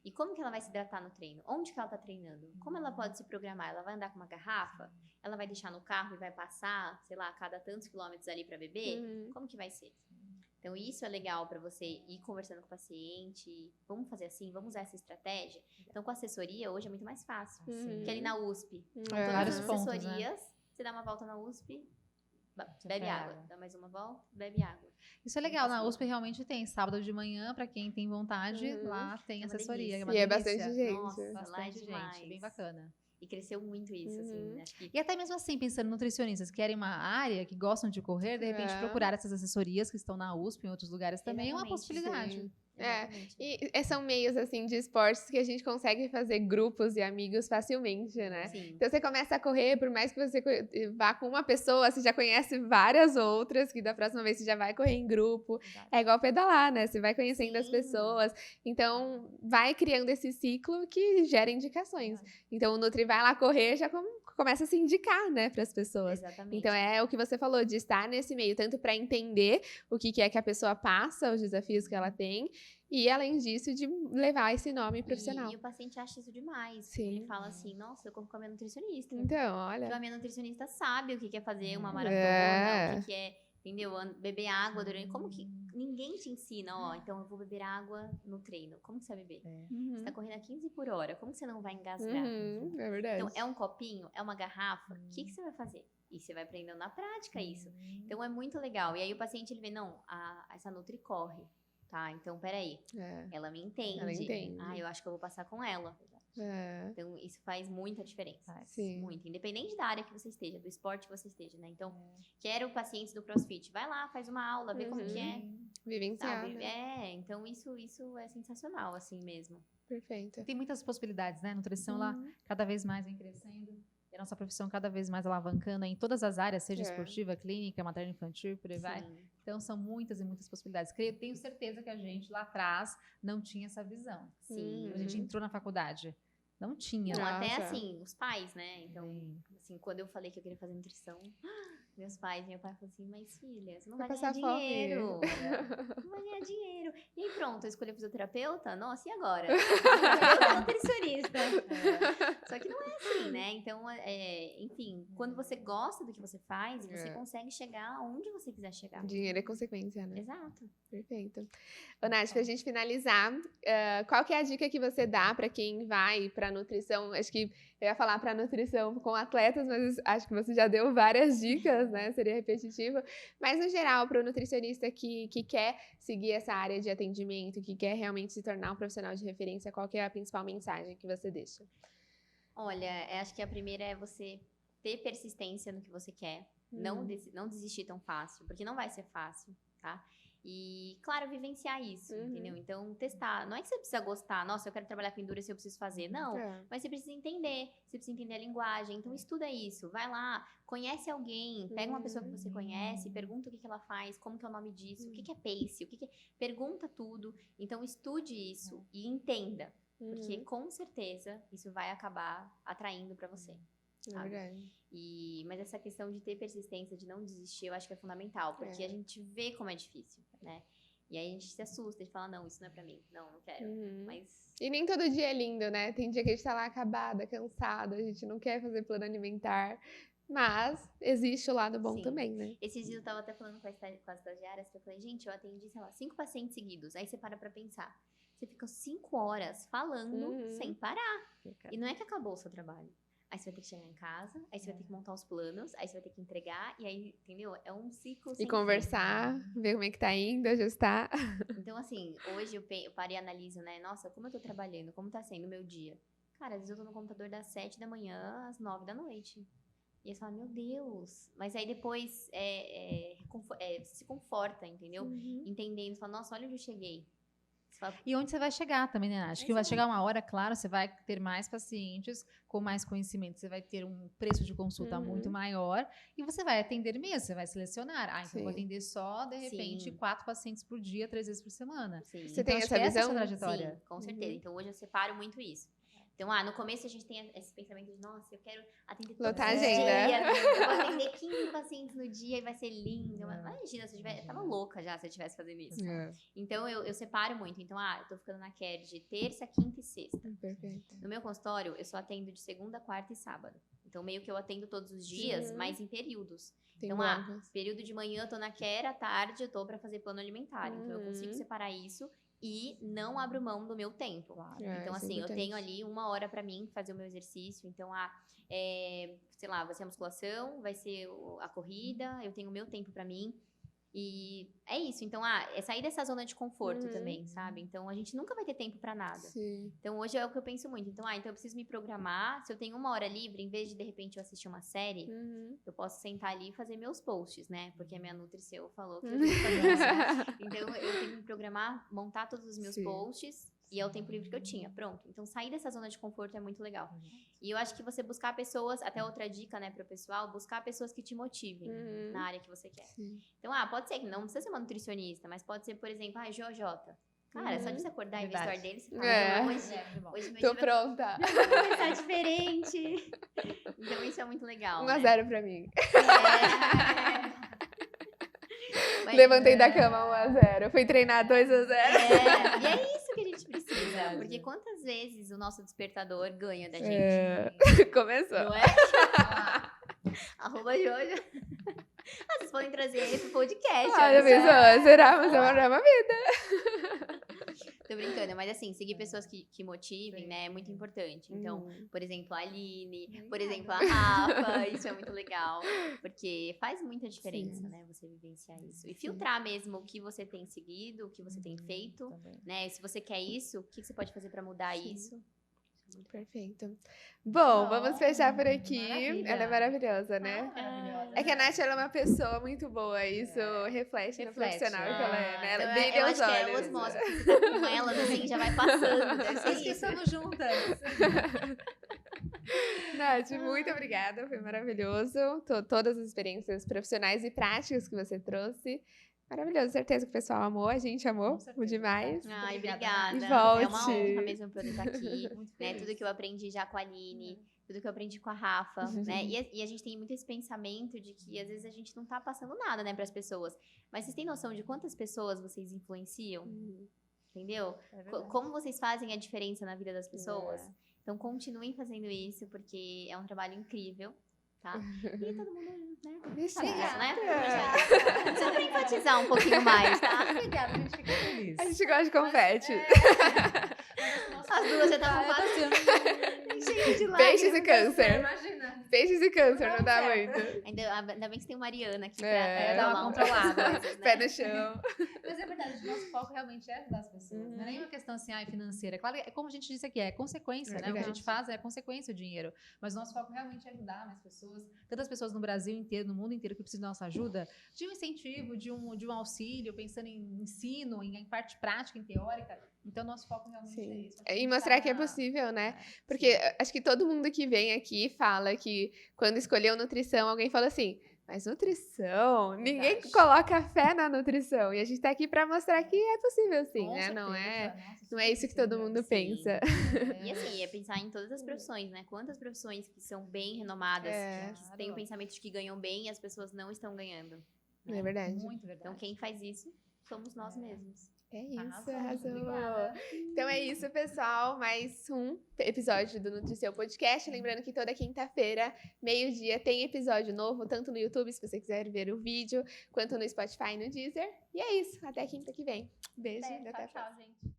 E como que ela vai se hidratar no treino? Onde que ela está treinando? Como ela pode se programar? Ela vai andar com uma garrafa? Ela vai deixar no carro e vai passar, sei lá, a cada tantos quilômetros ali para beber? Como que vai ser? Então, isso é legal para você ir conversando com o paciente. Vamos fazer assim, vamos usar essa estratégia. Então, com a assessoria, hoje é muito mais fácil. Porque ali na USP, com todas Vários as pontos, assessorias, você dá uma volta na USP, Você bebe pega. água. Dá mais uma volta, bebe água. Isso é legal, na USP realmente tem sábado de manhã, pra quem tem vontade, lá tem É uma assessoria. delícia. É uma E é delícia. bastante gente. Nossa, lá é Bastante demais. gente, bem bacana. E cresceu muito isso, assim. Acho que E até mesmo assim, pensando em nutricionistas que querem uma área, que gostam de correr, de repente procurar essas assessorias que estão na USP, em outros lugares também, é uma Exatamente, possibilidade. Sim. exatamente. E são meios, assim, de esportes que a gente consegue fazer grupos e amigos facilmente, né? Sim. Então, você começa a correr, por mais que você vá com uma pessoa, você já conhece várias outras, que da próxima vez você já vai correr em grupo. Exato. É igual pedalar, né? Você vai conhecendo as Sim. pessoas. Então, vai criando esse ciclo que gera indicações. Então, o Nutri vai lá correr, já começa a se indicar, né, para as pessoas. Exatamente. Então, é o que você falou, de estar nesse meio, tanto para entender o que é que a pessoa passa, os desafios que ela tem, e além disso, de levar esse nome profissional. E o paciente acha isso demais. Sim. Ele fala assim, nossa, eu corro com a minha nutricionista. Então, Porque olha. a minha nutricionista sabe o que é fazer uma maratona, É. o que é, entendeu? Beber água durante... Como que ninguém te ensina, ó, então eu vou beber água no treino. Como que você vai beber? Você tá correndo a 15 por hora, como que você não vai engasgar? É verdade. Então, é um copinho? É uma garrafa? O que você vai fazer? E você vai aprendendo na prática isso. Então, é muito legal. E aí, o paciente, ele vê, não, essa Nutri corre, tá? Então, peraí, É. ela me entende. Ela entende. Ah, eu acho que eu vou passar com ela. É. Então, isso faz muita diferença. Sim. Muito. Independente da área que você esteja, do esporte que você esteja, né? Então, quero pacientes do CrossFit. Vai lá, faz uma aula, vê como que é. Vivenciar, Sabe? né? Então isso é sensacional, assim mesmo. Perfeito. Tem muitas possibilidades, né? A nutrição lá cada vez mais vem crescendo. E a nossa profissão cada vez mais alavancando em todas as áreas, seja esportiva, clínica, materno-infantil, por aí vai. Sim. Então, são muitas e muitas possibilidades. Tenho certeza que a gente, lá atrás, não tinha essa visão. Sim. Quando a gente entrou na faculdade, não tinha. Não, até Nossa. assim, os pais, né? Então, assim, quando eu falei que eu queria fazer nutrição, meu pai falou assim, mas filha, você não vai ganhar passar fome. dinheiro. Não vai ganhar dinheiro. E aí pronto, eu escolhi fisioterapeuta, nossa, e agora? Eu sou nutricionista. Só que não é assim, né? Então, enfim, quando você gosta do que você faz, você consegue chegar onde você quiser chegar. Dinheiro é consequência, né? Exato. Perfeito. Ô, Nath, pra gente finalizar, qual que é a dica que você dá pra quem vai pra nutrição? Acho que eu ia falar pra nutrição com atletas, mas acho que você já deu várias dicas, né? Seria repetitivo. Mas, no geral, pro nutricionista que quer seguir essa área de atendimento, que quer realmente se tornar um profissional de referência, qual que é a principal mensagem que você deixa? Olha, acho que a primeira é você ter persistência no que você quer. Não desistir tão fácil, porque não vai ser fácil, tá? E, claro, vivenciar isso, entendeu? Então, testar. Não é que você precisa gostar, nossa, eu quero trabalhar com endurance, eu preciso fazer. Não, mas você precisa entender, você precisa entender a linguagem. Então, estuda isso, vai lá, conhece alguém, pega uma pessoa que você conhece, pergunta o que ela faz, como que é o nome disso, o que é pace, pergunta tudo. Então, estude isso e entenda, porque, com certeza, isso vai acabar atraindo pra você. É verdade. Mas essa questão de ter persistência, de não desistir, eu acho que é fundamental, porque a gente vê como é difícil, né? E aí a gente se assusta, a gente fala, não, isso não é pra mim, não quero, mas... E nem todo dia é lindo, né? Tem dia que a gente tá lá acabada, cansada, a gente não quer fazer plano alimentar, mas existe o lado bom também, né? Esses dias eu tava até falando com as estagiárias, que eu falei, gente, eu atendi, sei lá, 5 pacientes seguidos, aí você para pra pensar, você fica 5 horas falando sem parar, e não é que acabou o seu trabalho. Aí você vai ter que chegar em casa, aí você vai ter que montar os planos, aí você vai ter que entregar, e aí, entendeu? É um ciclo sem E conversar, ver como é que tá indo, ajustar. Então, assim, hoje eu parei e analiso, né? Nossa, como eu tô trabalhando, como tá sendo o meu dia. Cara, às vezes eu tô no computador das 7 da manhã às 9 da noite. E aí você fala, meu Deus. Mas aí depois você se conforta, entendeu? Entendendo, você fala, nossa, olha onde eu cheguei. E onde você vai chegar também, né? Acho que vai chegar uma hora, claro, você vai ter mais pacientes com mais conhecimento, você vai ter um preço de consulta muito maior e você vai atender mesmo, você vai selecionar. Então eu vou atender só, de repente, 4 pacientes por dia, 3 vezes por semana. Sim. Você Então, tem acho essa que essa é a visão? sua trajetória. Sim, com certeza. Então hoje eu separo muito isso. Então, no começo a gente tem esse pensamento de, nossa, eu quero atender todos Lotar a os agenda. dias, eu vou atender 15 pacientes no dia e vai ser lindo. Imagina, eu tava louca já se eu estivesse fazendo isso. Então, eu separo muito. Então, eu tô ficando na care de terça, quinta e sexta. Perfeito. No meu consultório, eu só atendo de segunda, quarta e sábado. Então, meio que eu atendo todos os dias, mas em períodos. Tem Então, blocos. período de manhã eu tô na Care, à tarde eu tô pra fazer plano alimentar. Então, eu consigo separar isso e não abro mão do meu tempo. Então, isso é assim, eu tenho importante. ali 1 hora pra mim fazer o meu exercício. Então, sei lá, vai ser a musculação, vai ser a corrida, eu tenho o meu tempo pra mim. E é isso. Então, é sair dessa zona de conforto também, sabe? Então, a gente nunca vai ter tempo pra nada. Sim. Então, hoje é o que eu penso muito. Então, então eu preciso me programar. Se eu tenho 1 hora livre, em vez de repente, eu assistir uma série, eu posso sentar ali e fazer meus posts, né? Porque a minha Nutriceu falou que eu tenho que fazer isso, né? Então, eu tenho que me programar, montar todos os meus posts. E é o tempo livre que eu tinha, pronto. Então, sair dessa zona de conforto é muito legal. E eu acho que você buscar pessoas, até outra dica, né, pro pessoal, buscar pessoas que te motivem na área que você quer. Sim. Então, pode ser que não precisa ser uma nutricionista, mas pode ser, por exemplo, Jojota. Cara, só de você acordar e ver a história dele, você fala, hoje meu Tô dia pronta. vai começar diferente. Então, isso é muito legal, 1-0 pra mim. Mas- Levantei da cama 1-0. Fui treinar 2-0. E é isso que a gente precisa. Porque quantas vezes o nosso despertador ganha da gente? Começou. Não é? @Jojo. Vocês podem trazer ele pro podcast. Já olha só. pensou? Zeramos uma vida. Tô brincando, mas assim, seguir pessoas que motivem, né, é muito importante. Então, por exemplo, a Aline, por exemplo, a Rafa, isso é muito legal. Porque faz muita diferença, né, você vivenciar isso. E filtrar mesmo o que você tem seguido, o que você tem feito, né? Se você quer isso, o que você pode fazer pra mudar isso? Perfeito. Bom, vamos fechar por aqui. Maravilha. Ela é maravilhosa, né? Maravilhosa. É que a Nath, ela é uma pessoa muito boa. Isso reflete no profissional que ela é, né? Ela Então, brilha eu os acho que é olhos. osmose. Você tá com elas, assim, já vai passando. Deve ser Nós que isso. estamos juntas. Nath, muito obrigada. Foi maravilhoso. Todas as experiências profissionais e práticas que você trouxe. Maravilhoso. Certeza que o pessoal amou. A gente amou demais. Ai, Obrigada. obrigada. E É uma volte. honra mesmo poder estar aqui. Muito Né? feliz. Tudo que eu aprendi já com a Aline, tudo que eu aprendi com a Rafa, né? E a gente tem muito esse pensamento de que às vezes a gente não tá passando nada, né, pras pessoas. Mas vocês têm noção de quantas pessoas vocês influenciam? Entendeu? Como vocês fazem a diferença na vida das pessoas? Então, continuem fazendo isso, porque é um trabalho incrível, tá? E todo mundo, né? Sabe disso, né? Só pra enfatizar um pouquinho mais, tá? Obrigada, a gente fica feliz. A gente gosta de confete. As duas já estavam cheias de lágrimas. Peixes e câncer. Imagina. Peixes e câncer, não dá certo. muito. Ainda bem que você tem uma Mariana aqui É, pra dá dar uma um controlada. coisas, né? Pé no chão. Mas é verdade, o nosso foco realmente é ajudar as pessoas. Não é nem uma questão assim, financeira. Claro, é como a gente disse aqui, é consequência, né? O que a verdade. gente faz é consequência o dinheiro. Mas o nosso foco realmente é ajudar mais pessoas. Tantas pessoas no Brasil inteiro, no mundo inteiro, que precisam da nossa ajuda, de um incentivo, de um auxílio, pensando em ensino, em parte prática, em teórica. Então, nosso foco realmente é isso. E mostrar que é possível, né? Porque acho que todo mundo que vem aqui fala que quando escolheu nutrição, alguém fala assim, mas nutrição? Ninguém coloca fé na nutrição. E a gente tá aqui pra mostrar que é possível sim, Com né? certeza. Não é isso que todo mundo Sim. pensa. E assim, é pensar em todas as profissões, né? Quantas profissões que são bem renomadas, que têm o pensamento de que ganham bem e as pessoas não estão ganhando. Né? É verdade. Muito verdade. Então, quem faz isso somos nós mesmos. É isso, Arrasou. arrasou. Obrigada. Então é isso, pessoal. Mais um episódio do Nutriceu Podcast. Lembrando que toda quinta-feira, meio-dia, tem episódio novo, tanto no YouTube, se você quiser ver o vídeo, quanto no Spotify e no Deezer. E é isso. Até quinta que vem. Beijo e até a próxima. Tchau, gente.